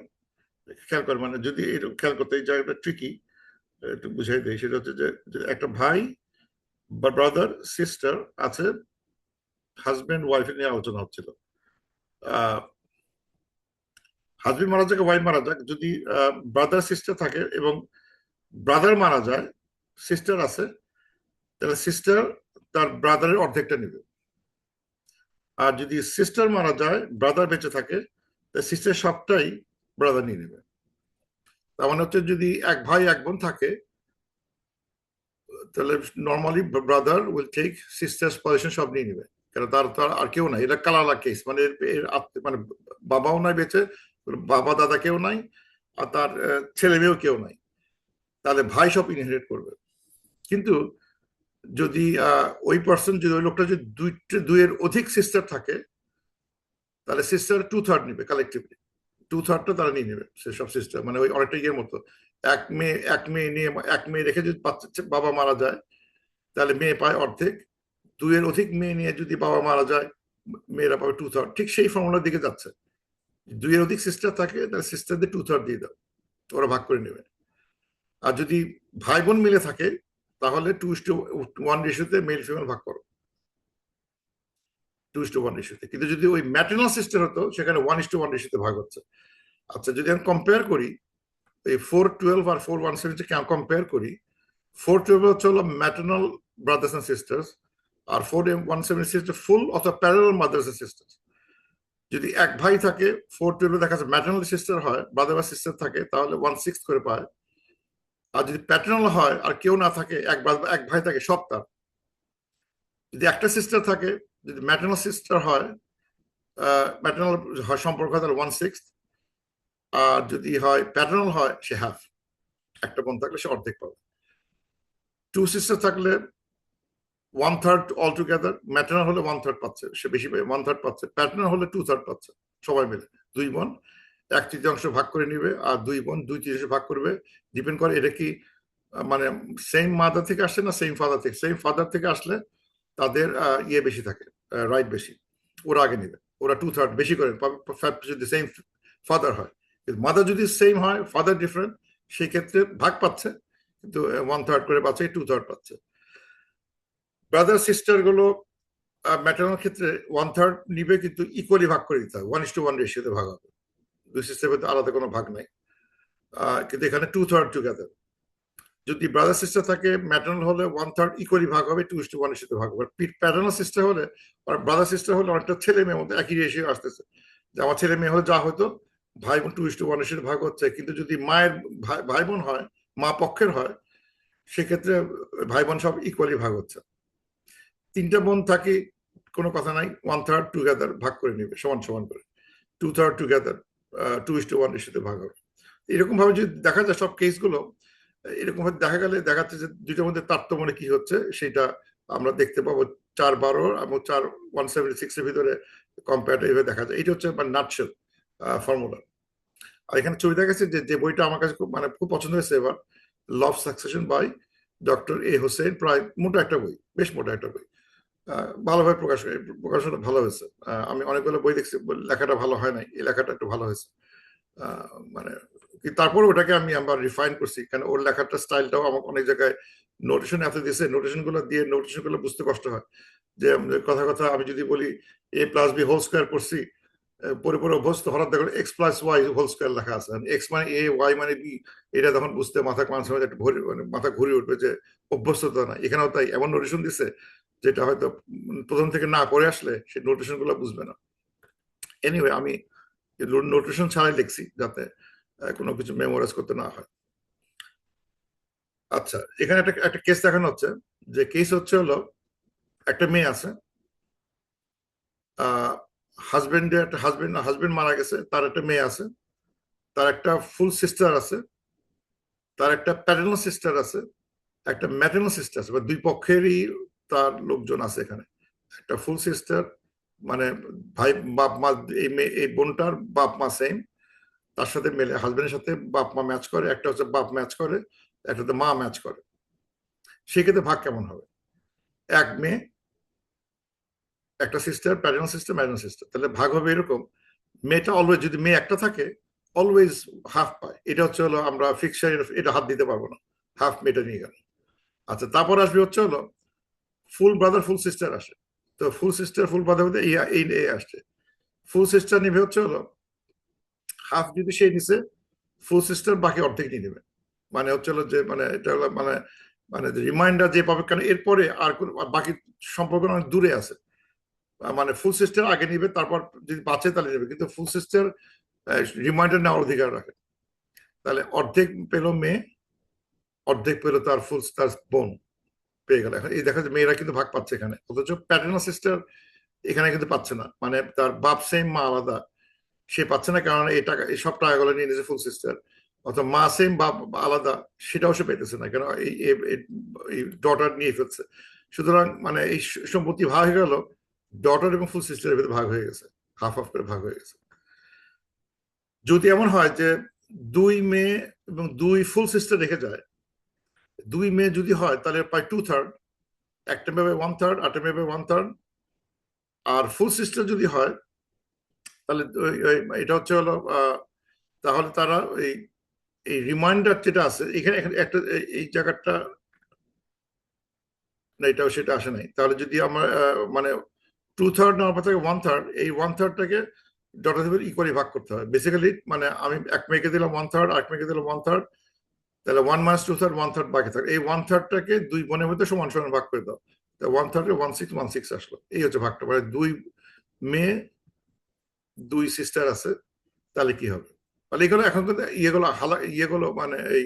খেয়াল করে, মানে যদি এটা খেয়াল করতে, এই জায়গাটা ট্রিকি, একটু বুঝাই দেয়, সেটা হচ্ছে যে একটা ভাই বা ব্রাদার সিস্টার আছে, হাজবেন্ড ওয়াইফ নিয়ে আলোচনা হচ্ছিল। হাজবেন্ড মারা যাক, ওয়াইফ মারা যাক, যদি ব্রাদার সিস্টার থাকে এবং ব্রাদার মারা যায়, সিস্টার আছে, তাহলে সিস্টার তার ব্রাদারের অর্ধেকটা নেবে। আর যদি সিস্টার মারা যায়, ব্রাদার বেঁচে থাকে, তাহলে সিস্টার সবটাই ব্রাদার নিয়ে নেবে। তার মানে হচ্ছে যদি এক ভাই এক বোন থাকে, তাহলে normally brother will take sister's position, সব নিয়ে নেবে, কারণ তার তার আর কেউ নাই। এটা কালালা কেস, মানে মানে বাবাও নাই বেঁচে, বাবা দাদা কেউ নাই, আর তার ছেলে মেয়েও কেউ নাই, তাহলে ভাই সব ইনহেরিট করবে। কিন্তু যদি ওই পার্সন, যদি ওই লোকটা যদি দুইয়ের অধিক সিস্টার থাকে, তাহলে সিস্টার 2/3 নিবে কালেকটিভলি, 2/3টা তারা নিয়ে নেবে, সেসব সিস্টার, মানে ওই অনেকটা ইয়ের মতো। এক মেয়ে নিয়ে, এক মেয়ে রেখে যদি বাবা মারা যায়, তাহলে মেয়ে পায় অর্ধেক। দুইয়ের অধিক মেয়ে নিয়ে যদি বাবা মারা যায়, মেয়েরা পাবে 2/3। ঠিক সেই ফর্মুলার দিকে যাচ্ছে। দুইয়ের অধিক সিস্টার থাকে, তাহলে সিস্টারদের 2/3 দিয়ে দাও, ওরা ভাগ করে নেবে। আর যদি ভাই বোন মিলে থাকে, তাহলে 2:1 রেশিওতে মেল ফিমেল ভাগ করো, 2:1 রেশিওতে। কিন্তু যদি ওই ম্যাটারনাল সিস্টার হতো, সেখানে 1:1 রেশিওতে ভাগ হচ্ছে। আচ্ছা, যদি আমি কম্পেয়ার করি এই 412 আর 417 কম্পেয়ার করি, 412 হচ্ছে হলো ম্যাটারনাল ব্রাদার্স এন্ড সিস্টার্স, আর 417 ফুল অথবা প্যারালাল মাদার্স এন্ড সিস্টার্স। যদি এক ভাই থাকে, 412 দেখা যাচ্ছে ম্যাটারনাল সিস্টার হয়, ব্রাদার বা সিস্টার থাকে, তাহলে 1/6 করে পায়। আর যদি প্যাটার্নাল হয় আর কেউ না থাকে, এক ভাই থাকে, সব তার। যদি একটা সিস্টার থাকে, যদি ম্যাটারনাল সিস্টার হয়, ম্যাটারনাল সম্পর্ক হয়, তাহলে 1/6। আর যদি হয় প্যাটার্নাল হয়, সে হাফ। একটা বোন থাকলে সে অর্ধেক পাবে। 2 সিস্টার থাকলে 1/3 অল টুগেদার। ম্যাটার্নাল হলে 1/3 পাচ্ছে, সে বেশি পাবে, 1/3 পাচ্ছে। প্যাটার্নাল হলে 2/3 পাচ্ছে, সবাই মিলে। দুই বোন 1/3 ভাগ করে নিবে, আর দুই বোন 2/3 ভাগ করবে। ডিপেন্ড করে এটা কি মানে সেম মাদার থেকে আসছে না সেম ফাদার থেকে। সেম ফাদার থেকে আসলে তাদের ইয়ে বেশি থাকে, রাইট বেশি, ওরা আগে নেবে, ওরা 2/3 বেশি করে যদি সেম ফাদার হয়। মাদার যদি সেম হয়, ফাদার ডিফারেন্ট, সেই ক্ষেত্রে ভাগ পাচ্ছে, কিন্তু 1/3 করে পাচ্ছে, 2/3 পাচ্ছে। ব্রাদার সিস্টার গুলো ম্যাটারনাল ক্ষেত্রে 1/3 নিবে, কিন্তু ইকুয়ালি ভাগ করে দিতে হবে, 1:1 রেশিওতে ভাগ হবে। দুই সিস্টার মধ্যে আলাদা কোনো ভাগ নাই, কিন্তু এখানে 2/3 টুগেদার। যদি ব্রাদার সিস্টার থাকে, ম্যাটারনাল হলে 1/3 ইকুয়ালি ভাগ হবে, 2:1 এর সাথে ভাগ হবে। প্যাটার্নাল সিস্টার হলে আর ব্রাদার সিস্টার হলে অনেকটা ছেলে মেয়ের মধ্যে একই রেশিও আসতেছে, যে আমার ছেলে মেয়ে হলে যা হতো, ভাই বোন 2:1 এর সাথে ভাগ হচ্ছে। কিন্তু যদি মায়ের ভাই বোন হয়, মা পক্ষের হয়, সেক্ষেত্রে ভাই বোন সব ইকুয়ালি ভাগ হচ্ছে। তিনটা বোন থাকে, কোনো কথা নাই, 1/3 টুগেদার ভাগ করে নিবে, সমান সমান করে। 2/3 টুগেদার, 2:1 এর সাথে ভাগ হবে। এরকম ভাবে যদি দেখা যায় সব কেসগুলো, এরকম ভাবে দেখা গেলে দেখাচ্ছে যে দুইটার মধ্যে তারতম্য কি হচ্ছে, সেটা আমরা দেখতে পাবো 4/12 এবং 4:176 এর ভিতরে কম্পারেটিভ দেখা যায়। এটা হচ্ছে নাটশেল ফর্মুলা। আর এখানে ছবি দেখা গেছে যে বইটা আমার কাছে খুব মানে খুব পছন্দ হয়েছে এবার, law of succession by doctor A Hossain. প্রায় মোটা একটা বই, বেশ মোটা একটা বই, ভালোভাবে প্রকাশনা ভালো হয়েছে। আমি অনেকগুলো বই দেখছি, লেখাটা ভালো হয় নাই, এই লেখাটা একটু ভালো হয়েছে। মানে তারপর ওটাকে আমি আবার রিফাইন করছি, কারণ ওর লেখাটা স্টাইলটাও আমাকে অনেক জায়গায় নোটেশন এত দিয়েছে, নোটেশন গুলো দিয়ে নোটেশন গুলো বুঝতে কষ্ট হয়। যে কথা কথা আমি যদি বলি a+b হোল স্কোয়ার করছি, পরে পরে অভ্যস্ত, হঠাৎ দেখো x+y হোল স্কোয়ার লেখা আছে, এক্স মানে এ, ওয়াই মানে বি, এটা তখন বুঝতে মাথা মাঝে মাঝে একটু মানে মাথা ঘুরে উঠবে, যে অভ্যস্ততা না। এখানেও তাই এমন নোটেশন দিচ্ছে, যেটা হয়তো প্রথম থেকে না পড়ে আসলে সেই নোটেশন গুলো বুঝবে না। এনিওয়ে, আমি নোটেশন ছাড়াই লিখছি, যাতে কোনো কিছু মেমোরাইজ করতে না হয়। আচ্ছা, এখানে একটা একটা কেস দেখানো হচ্ছে, যে কেস হচ্ছে হলো একটা মেয়ে আছে, হাজবেন্ড মারা গেছে, তার একটা মেয়ে আছে, তার একটা ফুল সিস্টার আছে, তার একটা প্যাটার্নাল সিস্টার আছে, একটা ম্যাটার্নাল সিস্টার আছে, দুই পক্ষেরই তার লোকজন আছে এখানে। একটা ফুল সিস্টার, মানে ভাই বাপ মা, এই বোনটার বাপ মা সেম, তার সাথে মেলে হাজবেন্ডের সাথে বাপ মা ম্যাচ করে, একটা হচ্ছে বাপ ম্যাচ করে, একটাতে মা ম্যাচ করে। সেক্ষেত্রে ভাগ কেমন হবে? এক মেয়ে, একটা sister, paternal sister, maternal sister, তাহলে ভাগ হবে এরকম। মেয়েটা অলওয়েজ, যদি মেয়ে একটা থাকে, অলওয়েজ হাফ পায়। এটা হচ্ছে হলো আমরা ফিক্সার, এটা হাত দিতে পারবো না, হাফ মেয়েটা নিয়ে গেল। আচ্ছা, তারপর আসবে হচ্ছে হলো ফুল ব্রাদার ফুল সিস্টার আসে। তো ফুল সিস্টার ফুল ব্রাদার মধ্যে এই আসছে, ফুল সিস্টার নিবে হচ্ছে হলো হাফ, যদি সে নিছে, ফুল সিস্টার বাকি অর্ধেক নিয়ে নেবে। মানে হচ্ছে হলো যে, মানে এটা হলো মানে, মানে রিমাইন্ডার যে পাবে, কারণ এরপরে আর কোন বাকি সম্পর্ক অনেক দূরে আছে। মানে ফুল সিস্টার আগে নিবে, তারপর যদি বাঁচে তাহলে নেবে, কিন্তু ফুল সিস্টার রিমাইন্ডার নেওয়ার অধিকার রাখে। তাহলে অর্ধেক পেলো মেয়ে, অর্ধেক পেলো তার বোন, পেয়ে গেল। এখন এই দেখা যায় মেয়েরা কিন্তু ভাগ পাচ্ছে এখানে, অথচ প্যাটার্নাল সিস্টার এখানে কিন্তু পাচ্ছে না, মানে তার বাপ সেম মা আলাদা, সে পাচ্ছে না, কারণ এই টাকা, এই সব টাকাগুলো নিয়ে নিয়েছে ফুল সিস্টার। অথবা মা সেম বাপ আলাদা, সেটাও সে পেতেছে না, কেন এই ডটার নিয়ে ফেলছে। সুতরাং মানে এই সম্পত্তি ভাগ হয়ে গেল, ডটার এবং ফুল সিস্টারের ভিতরে ভাগ হয়ে গেছে, হাফ হাফ করে ভাগ হয়ে গেছে। যদি এমন হয় যে দুই মেয়ে এবং দুই ফুল সিস্টার রেখে যায়, দুই মেয়ে যদি হয় তাহলে প্রায় 2/3, একটা মেয়ে ওয়ান থার্ড, আরেকটা মেয়ে ওয়ান থার্ড। আর ফুল সিস্টার যদি হয় তাহলে এটা হচ্ছে হলো তাহলে তারা এই এই রিমাইন্ডার যেটা আছে এখানে, এখানে একটা এই জায়গাটা, না এটাও সেটা আসে নাই। তাহলে যদি আমার মানে 2/3 নেওয়ার পর থেকে 1/3, এই 1/3টাকে ডটার ইকুয়ালি ভাগ করতে হয় বেসিক্যালি। মানে আমি এক মেয়েকে দিলাম 1/3, আরেক মেয়েকে দিলাম 1/3, তাহলে 1 - 2/3, 1/3 বাকি থাকে। এই 1/3টাকে দুই বোনের মধ্যে সমান সমান ভাগ করে দাও, 1/3 1/6 আসলো। এই হচ্ছে ভাগটা, মানে দুই মেয়ে দুই সিস্টার আছে, তাহলে কি হবে? তাহলে এগুলো এখন কিন্তু ইয়েগুলো মানে এই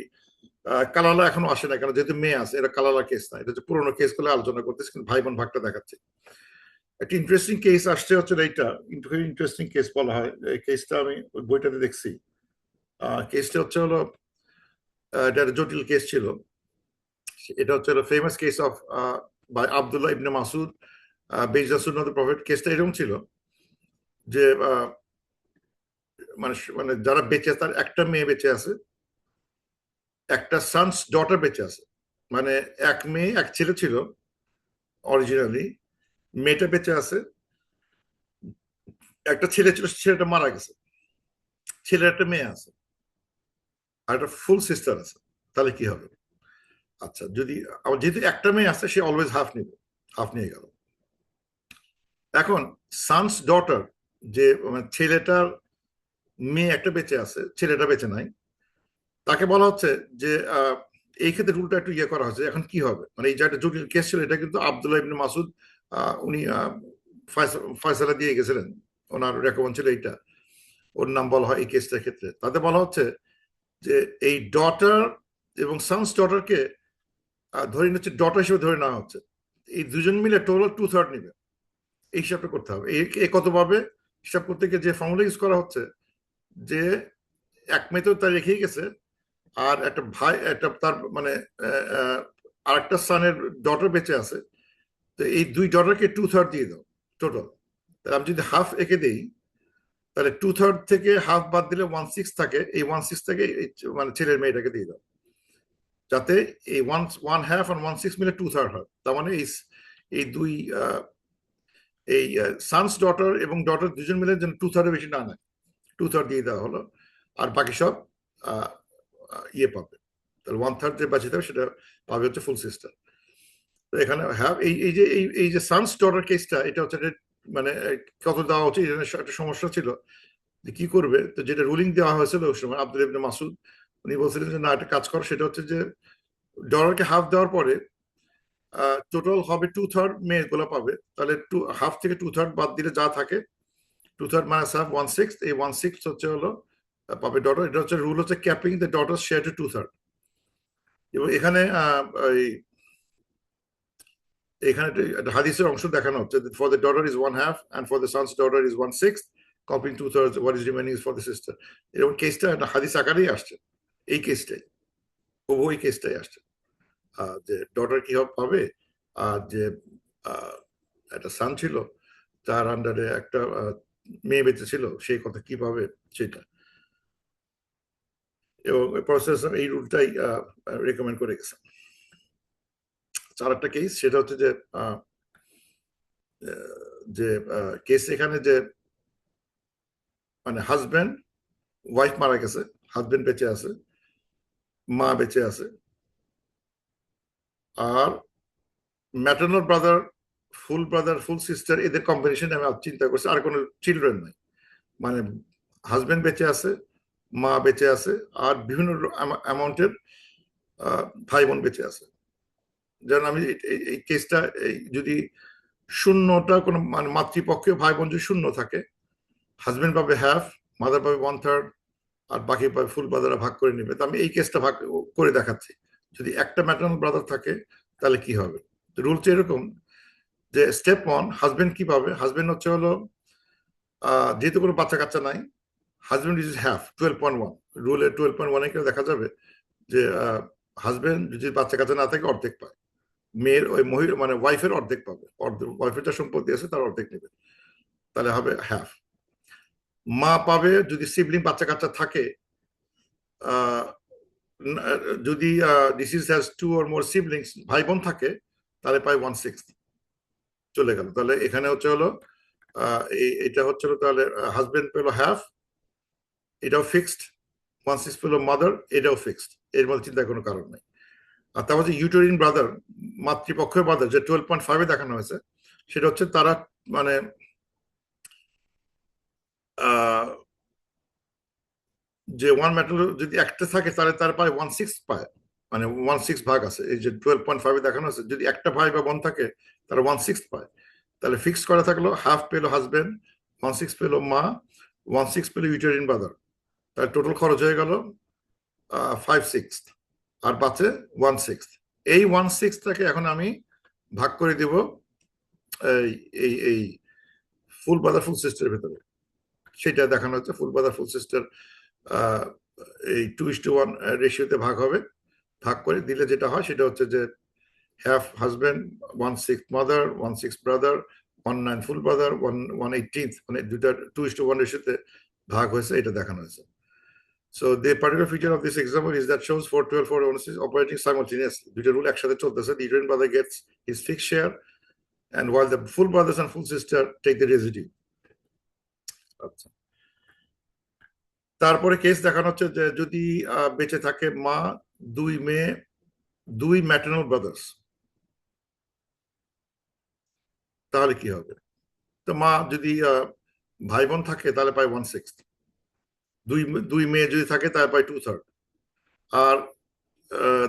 কালালা এখনো আসে না, কেন যেহেতু মেয়ে আছে, এটা কালালা কেস না, এটা হচ্ছে পুরোনো কেস গুলো আলোচনা করতেছি, কিন্তু ভাই বোন ভাগটা দেখাচ্ছে। একটা ইন্টারেস্টিং কেস আসছে হচ্ছে এইটা, ইন্টারেস্টিং কেস বলা হয় এই কেসটা, আমি ওই বইটাতে দেখছি। কেসটা হচ্ছে হলো এটা একটা জটিল কেস ছিল। এটা হচ্ছে famous case of by Abdullah ibn Masud বেজা সুন্নাত প্রফেট। কেসটা এরকম ছিল যে মানে মানে যারা বেঁচে, তার একটা মেয়ে বেঁচে আছে, একটা সানস ডটার বেঁচে আছে। মানে এক মেয়ে এক ছেলে ছিল অরিজিনালি, মেয়েটা বেঁচে আছে, একটা ছেলে ছিল, ছেলেটা মারা গেছে, ছেলের একটা মেয়ে আছে, আর একটা ফুল সিস্টার আছে। তাহলে কি হবে? আচ্ছা, যদি যেহেতু একটা মেয়ে আছে, সে অলওয়েজ হাফ নিবে, হাফ নিয়ে গেল। এখন সানস ডটার, যে মানে ছেলেটার মেয়ে একটা বেঁচে আছে, ছেলেটা বেঁচে নাই, তাকে বলা হচ্ছে যে এই ক্ষেত্রে রুলটা একটু ইয়ে করা হচ্ছে। এখন কি হবে? মানে এই যে একটা জটিল কেস ছিল, এটা কিন্তু আব্দুল্লাহ ইবনে মাসুদ উনি ফয়সালা দিয়ে গেছিলেন, ওনার রেকমেন্ড ছিল এইটা, ওর নাম বলা হয় এই কেসটার ক্ষেত্রে। তাতে বলা হচ্ছে যে এই ডটার এবং সানস ডটারকে ধরে নিচ্ছে, ডটার হিসেবে ধরে নেওয়া হচ্ছে, এই দুজন মিলে টোটাল 2/3 নিবে। এই হিসাবটা করতে হবে। এ কত পাবে হিসাব করতে গিয়ে যে ফর্মুলা ইউজ করা হচ্ছে, যে এক মেয়ে তো তার রেখেই গেছে, আর একটা ভাই, একটা তার মানে আরেকটা সানের ডটার বেঁচে আছে, তো এই দুই ডটারকে 2/3 দিয়ে দাও টোটাল। তাহলে আমি যদি হাফ এঁকে দিই, তাহলে 2/3 থেকে হাফ বাদ দিলে 1/6 থাকে, এই 1/6 থেকে মানে ছেলের মেয়েটাকে দিয়ে দাও, যাতে এই ওয়ান হাফ আর 1/6 মিলে 2/3 হয়। তার মানে এই দুই এই সানস ডটার এবং ডটার দুজন মিলে যেন 2/3 বেশি না নেয়, 2/3 দিয়ে দেওয়া হলো, আর বাকি সব ইয়ে পাবে। তাহলে 1/3 যে বাঁচিয়ে দেবে সেটা পাবে হচ্ছে ফুল সিস্টার। তো এখানে হ্যাভ এই যে সানস ডটার কেসটা, এটা হচ্ছে মানে কত দেওয়া উচিত, একটা সমস্যা ছিল যে কি করবে। তো যেটা রুলিং দেওয়া হয়েছিল ওই সময় আব্দুল ইবনে মাসুদ, উনি বলছিলেন যে না, একটা কাজ কর, সেটা হচ্ছে যে ডলারকে হাফ দেওয়ার পরে টোটাল হবে 2/3 মেয়েগুলো পাবে, তাহলে হাফ থেকে 2/3 বাদ দিলে যা থাকে, 2/3 - হাফ 1/6, এই 1/6 হচ্ছে হলো পাবে ডটার, এটা হচ্ছে রুল হচ্ছে capping the daughter share two 2/3। এবং এখানে এখানে একটা হাদিসের অংশ দেখানো হচ্ছে, for the daughter is 1/2 and for the son's daughter is 1/6, copying 2/3, what is remaining is for the sister। এরকম কেসটা একটা হাদিস আকারেই আসছে, এই কেসটাই, ওই কেসটাই আসছে, যে ডটার কি পাবে, আর যে একটা সান ছিল তার আন্ডারে একটা মেয়ে বেঁচে ছিল, সেই কথা কি পাবে সেটা। এবং প্রসেস এই রুলটাই রেকমেন্ড করে গেছে। আর একটা কেস সেটা হচ্ছে যে যে কেস এখানে যে মানে হাজবেন্ড, ওয়াইফ মারা গেছে, হাজবেন্ড বেঁচে আছে, মা বেঁচে আছে, আর ম্যাটারনাল ব্রাদার ফুল সিস্টার এদের কম্বিনেশন আমি চিন্তা করছি, আর কোনো চিলড্রেন নাই, মানে হাজবেন্ড বেঁচে আছে, মা বেঁচে আছে, আর বিভিন্ন অ্যামাউন্টের ভাই বোন বেঁচে আছে। যেমন আমি এই কেসটা যদি শূন্যটা কোনো মানে মাতৃপক্ষে ভাই বোন যদি শূন্য থাকে, হাজবেন্ড পাবে হাফ, মাদার পাবে 1/3, আর বাকি পাবে ফুল ব্রাদাররা ভাগ করে নেবে। তো আমি এই কেসটা ভাগ করে দেখাচ্ছি, যদি একটা ম্যাটারনাল ব্রাদার থাকে তাহলে কি হবে। রুলস এরকম যে স্টেপ 1, হাজবেন্ড কি পাবে, হাজবেন্ড হচ্ছে হলো যেহেতু কোনো বাচ্চা কাচ্চা নাই, হাজবেন্ড ইজ হাফ 12.1, রুলে 12.1 দেখা যাবে যে হাজবেন্ড যদি বাচ্চা কাচ্চা না থাকে অর্ধেক পায়, মেয়ের ওই মহিলা মানে ওয়াইফের অর্ধেক পাবে, ওয়াইফের যা সম্পত্তি আছে তার অর্ধেক নেবে, তাহলে হবে হাফ। মা পাবে যদি সিবলিং বাচ্চা কাচ্চা থাকে, যদি ডিসিজ হ্যাজ 2 or more siblings, ভাই বোন থাকে, তাহলে পায় 1/6 চলে গেল। তাহলে এখানে হচ্ছে হলো এটা হচ্ছে হলো তাহলে হাজবেন্ড পেলো হাফ, এটাও ফিক্সড, 1/6 পেলো মাদার, এটাও ফিক্সড, এর মধ্যে চিন্তার কোনো কারণ নেই। আর তারপর যে ইউটেরিন ব্রাদার, মাতৃপক্ষের ব্রাদার, যে 12.5 দেখানো হয়েছে, সেটা হচ্ছে তারা মানে যে ওয়ান মেটাল যদি একটা থাকে তাহলে তার পায় 1/6 পায়, মানে 1/6 ভাগ আছে। এই যে 12.5 দেখানো আছে, যদি একটা ভাই বা বোন থাকে তারা 1/6 পায়। তাহলে ফিক্স করা থাকলো হাফ পেলো হাজবেন্ড, 1/6 পেলো মা, 1/6 পেলো ইউটেরিন ব্রাদার, তার টোটাল খরচ হয়ে গেল 5/6, আর বাঁচে 1/6। এই 1/6টাকে এখন আমি ভাগ করে দিব এই এই ফুল ব্রাদার ফুল সিস্টারের ভেতরে, সেটা দেখানো হচ্ছে। ফুল ব্রাদার ফুল সিস্টার এই 2:1 রেশিওতে ভাগ হবে, ভাগ করে দিলে যেটা হয় সেটা হচ্ছে যে half husband, 1/6 mother, 1/6 brother, 1/9 full brother, 1/18, মানে দুটা 2:1 রেশিওতে ভাগ হয়েছে, এটা দেখানো হয়েছে। So the particular feature of this example is that shows 412, 416 operating simultaneously. দুটো রুল একসাথে চলতেছে, the uterine brother gets his fixed share, and while the full brothers and full sister take the residue. আচ্ছা, তারপরে case দেখানো হচ্ছে যে যদি বেঁচে থাকে মা, 2 মেয়ে, 2 ম্যাটারনাল ব্রাদার্স, তাহলে কি হবে। তো মা যদি ভাই বোন থাকে তাহলে পায় 1/6, 2 মেয়ে যদি থাকে তাহলে পায় 2/3। আর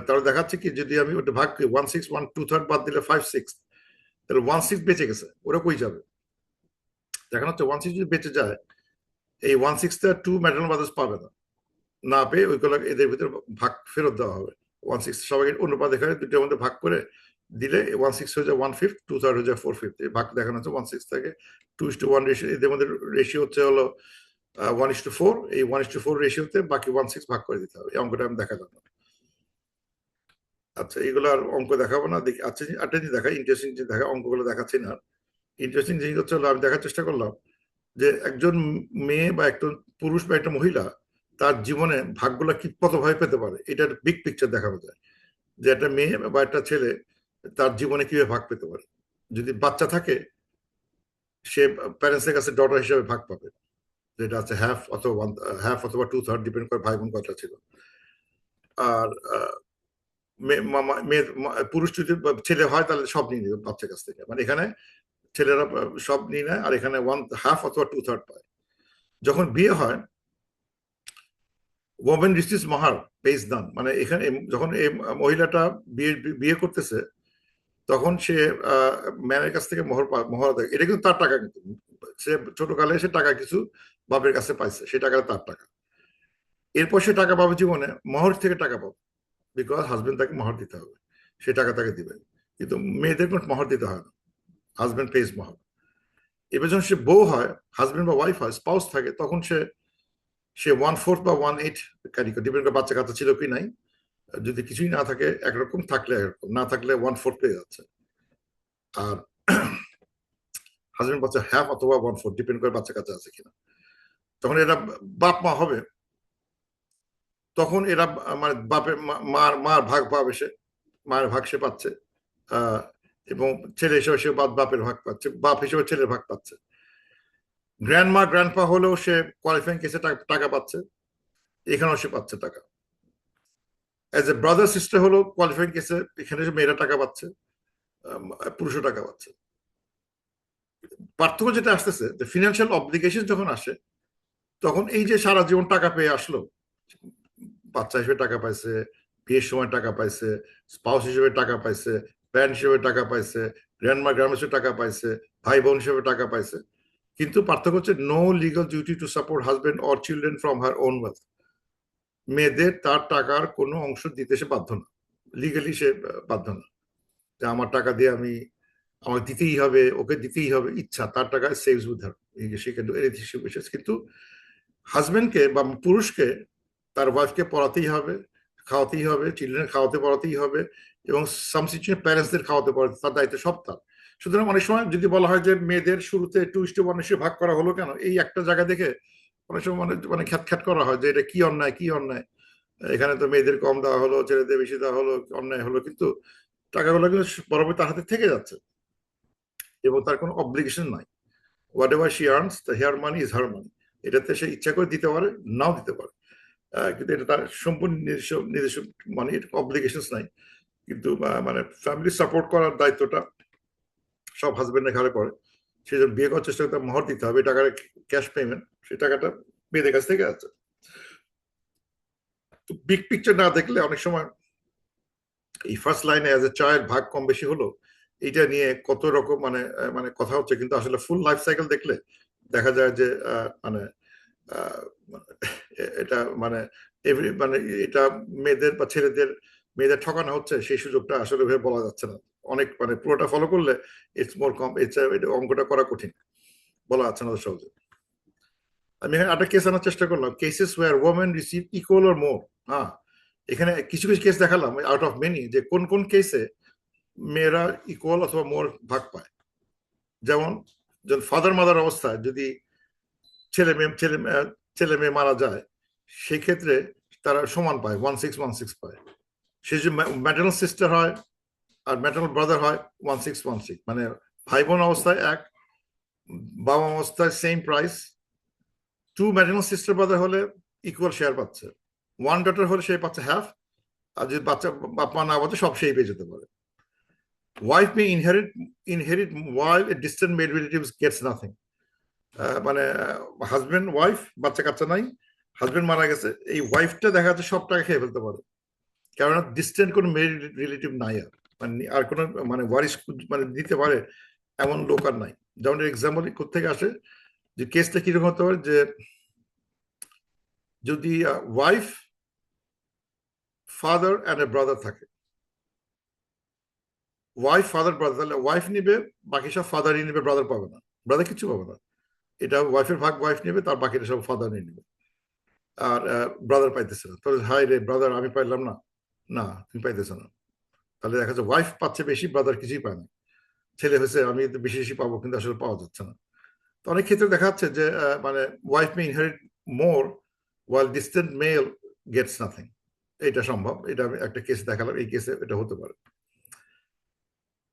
তাহলে দেখাচ্ছে কি যদি আমি ওটা ভাগ 1/6, 2/3 বাদ দিলে 5/6, তাহলে 1/6 বেঁচে গেছে, ওরা কই যাবে। দেখানো হচ্ছে 1/6 যদি বেঁচে যায়, এই 1/6টা 2 ম্যাটারনাল ব্রাদার্স পাবে না, না পেয়ে ওইগুলো এদের ভিতরে ভাগ ফেরত দেওয়া হবে। 1/6 সবাইকে অনুপাত দেখায়, দুটোর মধ্যে ভাগ করে দিলে 1/6 হয়ে যায় 1/5, 2/3 হয়ে যায় 4/5। ভাগ দেখানো হচ্ছে 1/6 থেকে 2:1 রেশিও, এদের মধ্যে রেশিও হচ্ছে হলো 1:4। এই 1:4 রেশিওতে বাকি 1/6 ভাগ করে দিতে হবে। এই অঙ্কটা আমি দেখালাম। আচ্ছা, এগুলো আর অঙ্ক দেখাবো না, দেখি আচ্ছা একটা জিনিস দেখা, ইন্টারেস্টিং জিনিস দেখা, অঙ্কগুলো দেখাচ্ছি না। ইন্টারেস্টিং জিনিস হচ্ছে আমি দেখার চেষ্টা করলাম যে একজন মেয়ে বা একজন পুরুষ বা একটা মহিলা তার জীবনে ভাগগুলো কি কতভাবে পেতে পারে, এটার বিগ পিকচার দেখানো যায়। যে একটা মেয়ে বা একটা ছেলে তার জীবনে কিভাবে ভাগ পেতে পারে। যদি বাচ্চা থাকে, সে প্যারেন্টসের কাছে ডটার হিসেবে ভাগ পাবে, যেটা আছে হাফ অথবা 2/3, ডিপেন্ড করে ভাই বোন কয়টা ছিল। আর পুরুষ যদি ছেলে হয় তাহলে সব নিয়ে নেবে বাচ্চার কাছ থেকে, মানে এখানে ছেলেরা সব নিয়ে নেয়, আর এখানে হাফ অথবা 2/3 পায়। যখন বিয়ে হয়, ওমেন রিসিভস মাহার পেজ দান, মানে এখানে যখন এই মহিলাটা বিয়ে করতেছে তখন সে ম্যানের কাছ থেকে মহর দেয়, এটা কিন্তু তার টাকা, কিন্তু সে ছোটকালে সে টাকা কিছু বাপের কাছে পাইছে, সে টাকাটা তার টাকা। এরপর সে টাকা পাবে জীবনে, মহর থেকে টাকা পাবে, বিকজ হাজবেন্ড তাকে মহর দিতে হবে, সে টাকা তাকে দিবে। কিন্তু মেয়েদের কোনো মহর দিতে হয় না, হাজবেন্ড পেজ মহর। এবার যখন সে বউ হয়, হাজবেন্ড বা ওয়াইফ হয়, স্পাউস থাকে, তখন সে সে 1/4 বা 1/8 ক্যারি করে, ডিপেন্ড করে বাচ্চা কাচ্চা ছিল কি নাই। যদি কিছুই না থাকে একরকম, থাকলে একরকম, না থাকলে 1/4 পেয়ে যাচ্ছে। আর হাজবেন্ড বাচ্চা হ্যাফ অথবা 1/4, ডিপেন্ড করে বাচ্চা কাচ্চা আছে কিনা। তখন এরা বাপ মা হবে, তখন এরা মানে বাপের মার মার ভাগ পাবে, সে মায়ের ভাগ সে পাচ্ছে। আহ, এবং ছেলে হিসেবে সে বাপের ভাগ পাচ্ছে, বাপ হিসেবে ছেলের ভাগ পাচ্ছে। গ্র্যান্ড মা গ্র্যান্ড পা হলেও সে কোয়ালিফাইং কেসে টাকা পাচ্ছে, এখানেও সে পাচ্ছে টাকা। অ্যাজ এ ব্রাদার সিস্টার হলো কোয়ালিফাইং কেসে, এখানে মেয়েরা টাকা পাচ্ছে, পুরুষও টাকা পাচ্ছে। পার্থক্য যেটা আসতেছে, যে ফিনান্সিয়াল অব্লিগেশন যখন আসে, তখন এই যে সারা জীবন টাকা পেয়ে আসলো, বাচ্চা হিসেবে টাকা পাইছে, বিয়ের সময় টাকা পাইছে, স্পাউস হিসেবে টাকা পাইছে, প্যারেন্ট হিসেবে টাকা পাইছে, গ্র্যান্ডমা গ্র্যান্ড হিসেবে টাকা পাইছে, ভাই বোন হিসেবে টাকা পাইছে। কিন্তু পার্থক্য হচ্ছে no legal duty to support husband or children from her own wealth. মেয়েদের তার টাকার কোনো অংশ দিতে সে বাধ্য না, লিগালি সে বাধ্য না যে আমার টাকা দিয়ে আমি, আমাকে দিতেই হবে, ওকে দিতেই হবে, ইচ্ছা তার টাকা সেভস উইথ হার, সে কিন্তু কিন্তু হাজবেন্ডকে বা পুরুষকে তার ওয়াইফকে পড়াতেই হবে, খাওয়াতেই হবে, চিলড্রেন খাওয়াতে পড়াতেই হবে, এবং সাম সিচুয়েশন প্যারেন্টসদের খাওয়াতে পড়াতে, তার দায়িত্ব সব তার। সুতরাং অনেক সময় যদি বলা হয় যে মেয়েদের শুরুতে 2:1 ভাগ করা হলো কেন, এই একটা জায়গা দেখে অনেক সময় মানে মানে খ্যাত খ্যাত করা হয় যে এটা কি অন্যায়, কি অন্যায়, এখানে তো মেয়েদের কম দেওয়া হলো, ছেলেদের বেশি দেওয়া হলো, অন্যায় হলো। কিন্তু টাকাগুলো কিন্তু বরাবর তার হাতে থেকে যাচ্ছে, এবং তার কোনো অব্লিগেশন নাই। Whatever she earns, the her money is her money. এটাতে সে ইচ্ছা করে দিতে পারে, নাও দিতে পারে, কিন্তু এটা তার সম্পূর্ণ নিজস্ব নিজস্ব, মানে এটা অব্লিগেশন নাই। কিন্তু মানে ফ্যামিলি সাপোর্ট করার দায়িত্বটা সব হাজবেন্ডের ঘাড়ে পড়ে। সে যখন বিয়ে করার চেষ্টা করতে মহর দিতে হবে, টাকার ক্যাশ পেমেন্ট, সেই টাকাটা মেয়েদের কাছ থেকে আছে। তো বিগ পিকচার না দেখলে অনেক সময় এই ফার্স্ট লাইনে অ্যাজ এ চাইল্ড ভাগ কম বেশি হলো, এইটা নিয়ে কত রকম মানে মানে কথা হচ্ছে, কিন্তু আসলে ফুল লাইফ সাইকেল দেখলে দেখা যায় যে মানে আহ, এটা মানে মানে এটা মেয়েদের বা ছেলেদের, মেয়েদের ঠকানো হচ্ছে সেই সুযোগটা আসলে ভেবে বলা যাচ্ছে না। অনেক মানে পুরোটা ফলো করলে ইটস মোর কম, এটা অঙ্কটা করা কঠিন, বলা যাচ্ছে না সহজে। আমি এখানে একটা কেস আনার চেষ্টা করলাম, cases where women receive equal or more. হ্যাঁ, এখানে কিছু কিছু কেস দেখালাম আউট অফ মেনি, যে কোন কোন কেসে মেয়েরা ইকুয়াল অথবা মোর ভাগ পায়। যেমন যখন ফাদার মাদার অবস্থায় যদি ছেলে মেয়ে মারা যায়, সেই ক্ষেত্রে তারা সমান পায়, 1/6 পায়। সে যদি ম্যাটার্নাল সিস্টার হয় আর ম্যাটার্নাল ব্রাদার হয়, 1/6 মানে ভাই বোন অবস্থায় এক, বাবা অবস্থায় same price. Two maternal sister brother হলে ইকুয়াল শেয়ার পাচ্ছে, ওয়ান ডটার হলে সে পাচ্ছে হাফ, আর যদি বাচ্চা বাপ মা না পাচ্ছে সব সেই পেয়ে যেতে পারে। Wife May inherit while a distant male relatives gets nothing। মানে হাজবেন্ড ওয়াইফ, বাচ্চা কাচ্চা নাই, হাজবেন্ড মারা গেছে, এই ওয়াইফটা দেখা যাচ্ছে সব টাকা খেয়ে ফেলতে পারে, কেননা ডিস্টেন্ট কোনো মেল রিলেটিভ নাই আর, মানে আর কোনো মানে ওয়ারিশ মানে দিতে পারে এমন লোক আর নাই। যেমন এক্সাম্পল কোথেকে আসে, যে কেসটা কিরকম হতে পারে, যে যদি wife, father and a brother থাকে, ওয়াইফ ফাদার ব্রাদার, তাহলে ওয়াইফ নিবে, বাকি সব ফাদারই নিবে, ব্রাদার পাবে না, ব্রাদার কিছু পাবে না। এটা ওয়াইফের ভাগ ওয়াইফ নিবে, তার বাকিটা সব ফাদার নিয়ে নিবে। আর ব্রাদার পাইতেছে না, তাহলে হাই রে ব্রাদার আমি পাইলাম না, না তুমি পাইতেছ না। তাহলে দেখা যাচ্ছে ওয়াইফ পাচ্ছে বেশি, ব্রাদার কিছুই পায় না। ছেলে হয়েছে আমি বেশি বেশি পাবো, কিন্তু আসলে পাওয়া যাচ্ছে না। তো অনেক ক্ষেত্রে দেখা যাচ্ছে যে মানে ওয়াইফ মে ইনহেরিট মোর ওয়াইল ডিস্টেন্ট মেল গেটস নাথিং। এটা সম্ভব, এটা আমি একটা কেস দেখালাম, এই কেসে এটা হতে পারে।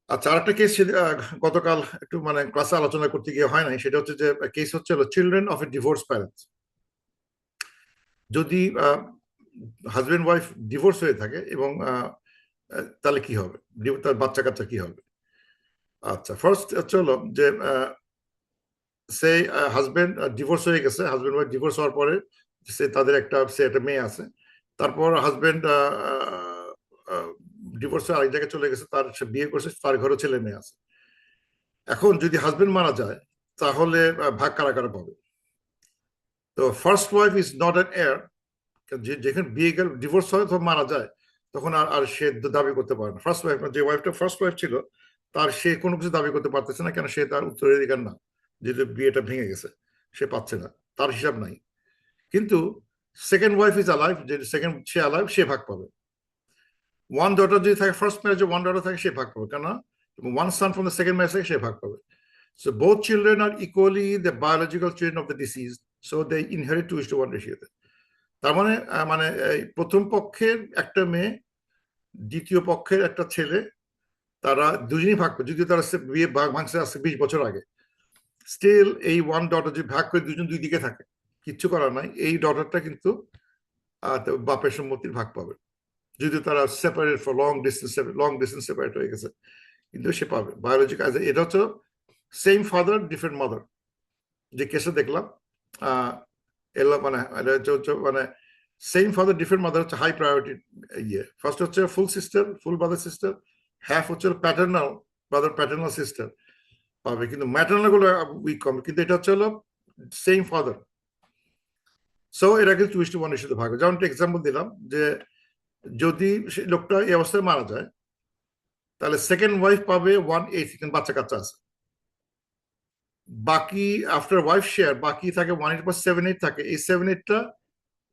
আচ্ছা, আরেকটা কেস গতকাল একটু মানে ক্লাসে আলোচনা করতে গিয়ে হয় নাই, সেটা হচ্ছে যে কেস হচ্ছে children of A divorce parents. যদি হাজবেন্ড ওয়াইফ ডিভোর্স হয়ে থাকে, এবং তাহলে কি হবে, তার বাচ্চা কাচ্চা কি হবে। আচ্ছা, ফার্স্ট হলো যে সে হাজবেন্ড ডিভোর্স হয়ে গেছে, হাজবেন্ড ওয়াইফ ডিভোর্স হওয়ার পরে তাদের একটা মেয়ে আছে। তারপর হাজবেন্ড ডিভোর্স হয়ে আরেক জায়গায় চলে গেছে, তার সে বিয়ে করছে, তার ঘরে ছেলে মেয়ে আছে। এখন যদি হাজবেন্ড মারা যায়, তাহলে ভাগ কারা কারা পাবে। তো first wife is not an heir, যেখানে বিয়ে গেল ডিভোর্স হয় তখন মারা যায়, তখন আর আর সে দাবি করতে পারে না। ফার্স্ট ওয়াইফ, যে ওয়াইফটা ফার্স্ট ওয়াইফ ছিল, তার সে কোনো কিছু দাবি করতে পারতেছে না, কেন সে তার উত্তরাধিকার না, যেহেতু বিয়েটা ভেঙে গেছে সে পাচ্ছে না, তার হিসাব নাই। কিন্তু সেকেন্ড ওয়াইফ ইজ অ্যালাইভ, যে সেকেন্ড সে অ্যালাইভ, সে ভাগ পাবে। ওয়ান ডটার যদি থাকে, ফার্স্ট ম্যারেজে ওয়ান ডটার থাকে, সে ভাগ পাবে, কেন one son from the second marriage থেকে সে ভাগ পাবে। So both children are equally the biological children of the deceased, so they inherit 2:1 ratio তে। তার মানে মানে প্রথম পক্ষের একটা মেয়ে, দ্বিতীয় পক্ষের একটা ছেলে, তারা দুজনই ভাগ করে, যদিও তারা বিয়ে ভাঙছে আসছে 20 বছর আগে, স্টিল এই ওয়ান ডটার যে ভাগ করে দুজন দুই দিকে থাকে, কিচ্ছু করার নাই, এই ডটারটা কিন্তু বাপের সম্মতির ভাগ পাবে, যদিও তারা separate for long distance separate হয়ে গেছে, কিন্তু সে পাবে বায়োলজিক্যাল। এটা হচ্ছে সেম ফাদার ডিফারেন্ট মাদার, যে কেসে দেখলাম মানে মানে সেম ফাদার ডিফারেন্ট মাদার হচ্ছে হাই প্রায়োরিটি ইয়ে। ফার্স্ট হচ্ছে ফুল সিস্টার, ফুল ব্রাদার সিস্টার, হাফ হচ্ছে প্যাটার্নাল ব্রাদার, প্যাটার্নাল সিস্টার পাবে, কিন্তু ম্যাটার্নাল গুলো উইক কম, কিন্তু এটা হচ্ছে হলো সেম ফাদার। সো এটা কিন্তু 2:1 ইস্যুতে ভাগ। যেমন একটা এক্সাম্পল দিলাম, যে যদি লোকটা এই অবস্থায় মারা যায়, তাহলে সেকেন্ড ওয়াইফ পাবে 1/8, কিন্তু বাচ্চা কাচ্চা আছে। বাকি আফটার ওয়াইফ শেয়ার বাকি থাকে 1/8 পর 7/8 থাকে, এই 7/8টা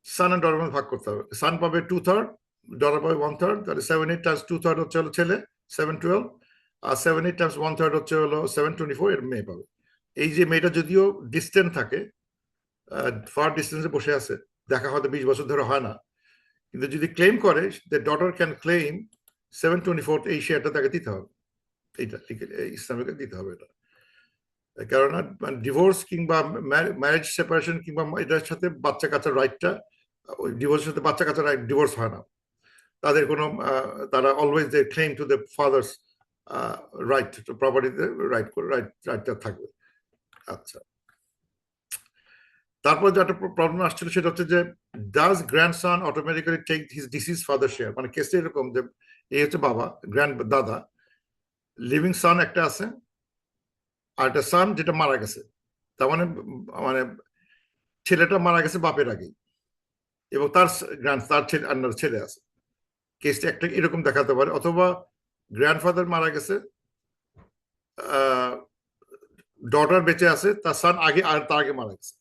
সান এন্ড ডটার মধ্যে ভাগ করতে হবে। সান পাবে 2/3, ডটার পাবে 1/3, তাহলে 7/8 টাইমস 2/3 হচ্ছে হলো ছেলে 7/12, আর 7/8 টাইমস 1/3 হচ্ছে হলো 7/24, এর মেয়ে পাবে। এই যে মেয়েটা যদিও ডিস্টেন্ট থাকে, ফার ডিস্টেন্সে বসে আছে, দেখা হয়তো 20 বছর ধরে হয় না, কিন্তু যদি ক্লেম করে, দ্য ডটার ক্যান ক্লেম 7/24, এই শেয়ারটা তাকে দিতে হবে, এইটা ইসলামিকে দিতে হবে এটা। কেননা ডিভোর্স কিংবা ম্যারেজ সেপারেশন কিংবা এটার সাথে বাচ্চা কাচ্চার রাইটটা, ওই ডিভোর্সের সাথে বাচ্চা কাচ্চার রাইট ডিভোর্স হয় না, তাদের কোনো তারা always they claim to the father's right to প্রপার্টিতে, রাইটটা থাকবে। আচ্ছা, তারপর যে একটা প্রবলেম আসছিল সেটা হচ্ছে যে does grandson automatically take his deceased father share. মানে কেসটা এরকম যে এই হচ্ছে বাবা, গ্র্যান্ড দাদা, লিভিং সান একটা আছে, আর একটা সান যেটা মারা গেছে, তার মানে মানে ছেলেটা মারা গেছে বাপের আগেই, এবং তার তার ছেলে আছে। কেসটা একটা এরকম দেখাতে পারে, অথবা গ্র্যান্ডফাদার মারা গেছে, ডটার বেঁচে আছে, তার সান আগে আর তার আগে মারা গেছে,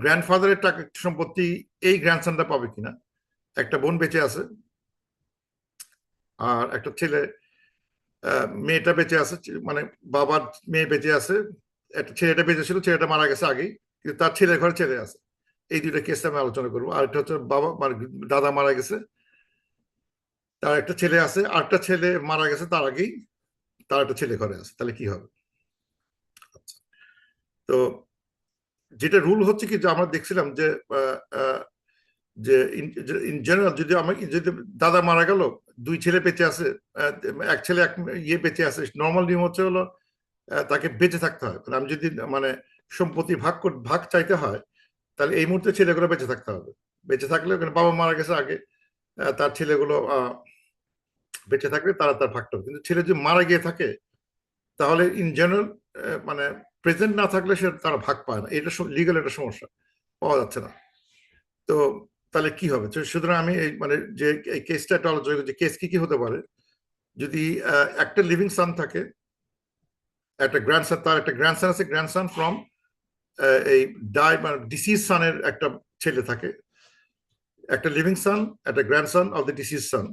গ্র্যান্ডফাদারের টাকা সম্পত্তি এই গ্র্যান্ডসনটা পাবে কিনা। একটা বোন বেঁচে আছে, আর একটা ছেলে, মেয়েটা বেঁচে আছে, মানে বাবার মেয়ে বেঁচে আছে, একটা ছেলেটা বেঁচে ছিল, ছেলেটা মারা গেছে আগেই, কিন্তু তার ছেলের ঘরে ছেলে আছে। এই দুইটা কেসটা আমি আলোচনা করবো। আর একটা হচ্ছে বাবা মানে দাদা মারা গেছে, তার একটা ছেলে আছে, আর একটা ছেলে মারা গেছে তার আগেই, তার একটা ছেলে ঘরে আছে, তাহলে কি হবে। তো যেটা রুল হচ্ছে কি, যে আমরা দেখছিলাম যে যে ইন জেনারেল যদি যদি দাদা মারা গেল, দুই ছেলে বেঁচে আছে, এক ছেলে এক ইয়ে বেঁচে আছে, নর্মাল নিয়ম হচ্ছে হলো তাকে বেঁচে থাকতে হয়। আমি যদি মানে সম্পত্তি ভাগ চাইতে হয়, তাহলে এই মুহূর্তে ছেলেগুলো বেঁচে থাকতে হবে। বেঁচে থাকলে বাবা মারা গেছে আগে, তার ছেলেগুলো বেঁচে থাকলে তারা তার ভাগটা হবে। কিন্তু ছেলে যদি মারা গিয়ে থাকে, তাহলে ইন জেনারেল মানে প্রেজেন্ট না থাকলে সে তারা ভাগ পায় না, এটা লিগাল একটা সমস্যা, পাওয়া যাচ্ছে না। তো তাহলে কি হবে। সুতরাং আমি এই মানে যে এই কেসটা একটা আলোচনা করছি, কেস কি কি হতে পারে। যদি একটা লিভিং সান থাকে, একটা গ্র্যান্ডসন, তার একটা গ্র্যান্ডসন আছে, গ্র্যান্ডসন ফ্রম এই মানে ডিসিজ সানের একটা ছেলে থাকে, একটা লিভিং সান, একটা গ্র্যান্ডসন অফ দ্য ডিসিজ সান,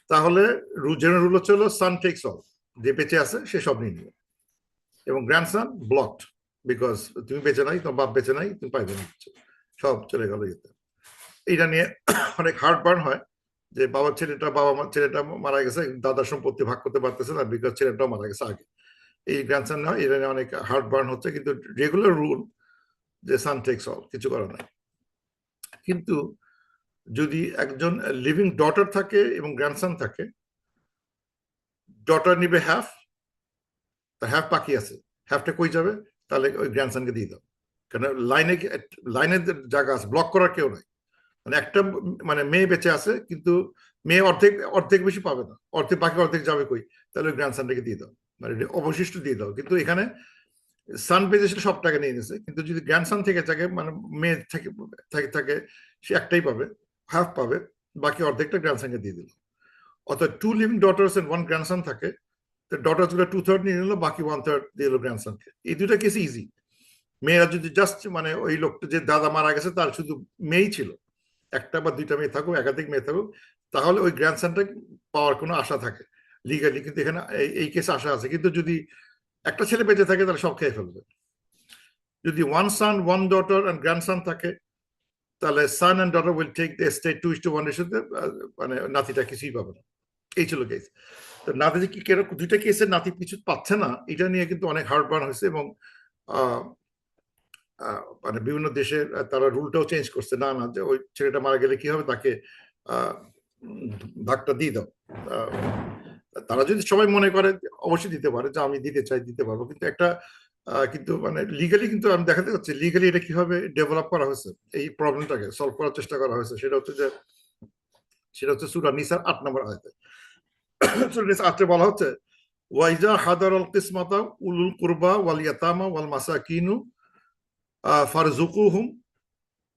তাহলে জেনারেল রুল হচ্ছে হলো সান টেক্স অল, যে বেঁচে আছে সে সব নিয়ে নিবে, এবং গ্র্যান্ডসন ব্লকড, বিকজ তুমি বেঁচে নাই, তোমার বাপ বেঁচে নাই, তুমি পাইবে না, সব চলে গেল ইয়েতে। এইটা নিয়ে অনেক হার্ট বার্ন হয়, যে বাবার ছেলেটা মারা গেছে, দাদার সম্পত্তি ভাগ করতে পারতেছে না, বিকজ ছেলেটাও মারা গেছে আগে। এই গ্র্যান্ডসন নয়, এটা নিয়ে অনেক হার্ট বার্ন হচ্ছে, কিন্তু রেগুলার রুল যে সান টেক্স অল, কিছু করার নাই। কিন্তু যদি একজন লিভিং ডটার থাকে এবং গ্র্যান্ডসন থাকে, ডটার নিবে হাফ, তার হাফ বাকি আছে, হাফটা কই যাবে, তাহলে ওই গ্র্যান্ডসনকে দিয়ে দাও, কারণ লাইনের জায়গা আছে, ব্লক করার কেউ নাই। মানে একটা মানে মেয়ে বেঁচে আছে, কিন্তু মেয়ে অর্ধেক বেশি পাবে না, বাকি অর্ধেক যাবে কই, তাহলে ওই গ্র্যান্ডসনটাকে দিয়ে দাও, মানে অবশিষ্ট দিয়ে দাও। কিন্তু এখানে সান বেঁচে সব টাকা নিয়ে নিছে, কিন্তু যদি গ্র্যান্ডসন থেকে থাকে, মানে মেয়ে থাকে সে একটাই পাবে, হাফ পাবে, বাকি অর্ধেকটা গ্র্যান্ডসনকে দিয়ে দিল। অর্থাৎ 2 লিভিং ডটার্স এন্ড 1 গ্র্যান্ডসন থাকে, তো ডটার্স গুলো 2/3 নিয়ে নিল, বাকি 1/3 দিয়ে দিল গ্র্যান্ডসনকে। এই দুইটা কেস ইজি। মেয়েরা যদি জাস্ট মানে ওই লোকটা যে দাদা মারা গেছে তার শুধু মেয়েই ছিল, একটা বা দুইটা মেয়ে থাকুক, একাধিক মেয়ে থাকুক, তাহলে ওই গ্র্যান্ডসনটা পাওয়ার কোনো আশা থাকে লিগালি। কিন্তু এখানে এই কেসে আশা আছে। কিন্তু যদি একটা ছেলে বেঁচে থাকে তাহলে সব খেয়ে ফেলবে। যদি 1 son 1 daughter and grandson থাকে, তাহলে son and daughter will take the estate 2:1 রেশিওতে, মানে নাতিটা কিছুই পাবে না। এই ছিল কেস। তো নাতি যে কি কেরকম দুইটা কেসের নাতি কিছু পাচ্ছে না, এটা নিয়ে কিন্তু অনেক হার্টবার্ন হয়েছে। এবং মানে বিভিন্ন দেশে তারা রুলটাও চেঞ্জ করছে, না না যে ওই ছেলেটা মারা গেলে কি হবে, তাকে ভাগটা দিয়ে দাও। তারা যদি সবাই মনে করে অবশ্যই দিতে পারে, যে আমি দিতে চাই দিতে পারবো, কিন্তু একটা কিন্তু মানে লিগালি কিন্তু আমি দেখাতে চাচ্ছি লিগালি এটা কিভাবে ডেভেলপ করা হয়েছে, এই প্রবলেমটাকে সলভ করার চেষ্টা করা হয়েছে। সেটা হচ্ছে সূরা নিসার 8 নম্বর আয়াতে। সূরা নিসা 8 বলা হচ্ছে, ওয়াইজা হাদারাল কিসমাতা উলুল কুরবা ওয়াল ইয়াতামা ওয়াল মাসাকিনু ফারজুকুহুম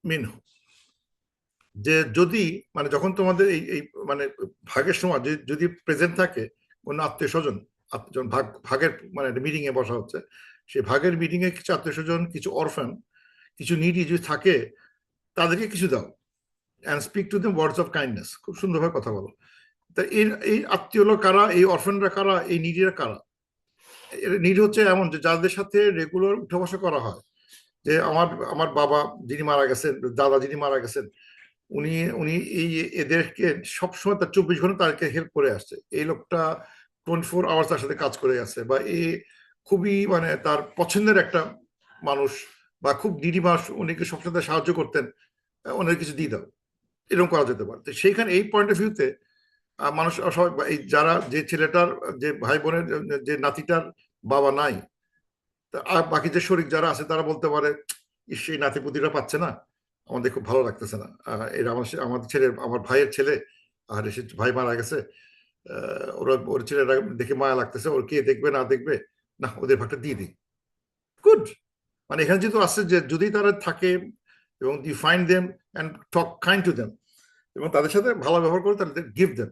মিনহু। যে যদি মানে যখন তোমাদের এই মানে ভাগের সময় যদি প্রেজেন্ট থাকে কোন আত্মীয় স্বজন, ভাগের মানে মিটিং এ বসা হচ্ছে, সেই ভাগের মিটিং এ কিছু আত্মীয় স্বজন, কিছু অরফান, কিছু নিডি যদি থাকে, তাদেরকে কিছু দাও। And speak to them words of kindness, খুব সুন্দরভাবে কথা বলো। তা এই আত্মীয় কারা, এই অরফানরা কারা, এই নিডিরা কারা? নিড হচ্ছে এমন যে যাদের সাথে রেগুলার উঠা বসা করা হয়। যে আমার বাবা যিনি মারা গেছেন, দাদা যিনি মারা গেছেন, উনি উনি এই এদেরকে সবসময় তার 24 ঘন্টা তাদেরকে হেল্প করে আসছে। এই লোকটা 24 আওয়ার্স তার সাথে কাজ করে আছে, বা খুবই মানে তার পছন্দের একটা মানুষ, বা খুব নিডি মানুষ, উনিকে সবসময় সাহায্য করতেন, ওনার কিছু দিয়ে দাও, এরকম করা যেতে পারে। তো সেইখানে এই পয়েন্ট অফ ভিউতে মানুষ সবাই, এই যারা যে ছেলেটার যে ভাই বোনের যে নাতিটার বাবা নাই, আর বাকি যে শরিক যারা আছে তারা বলতে পারে, সেই নাতিপুতিরা পাচ্ছে না, আমাদের খুব ভালো লাগতেছে না, এরা আমাদের ছেলে, আমার ভাইয়ের ছেলে, আর এসে ভাই মারা গেছে, ওর ছেলেরা দেখে মায়া লাগতেছে, ওর কে দেখবে না দেখবে, না ওদের ভাগটা দিয়ে দিই। গুড। মানে এখানে যেহেতু আসছে যে যদি তারা থাকে এবং you find them and talk kind to them, এবং তাদের সাথে ভালো ব্যবহার করে, তাহলে গিভ দেম।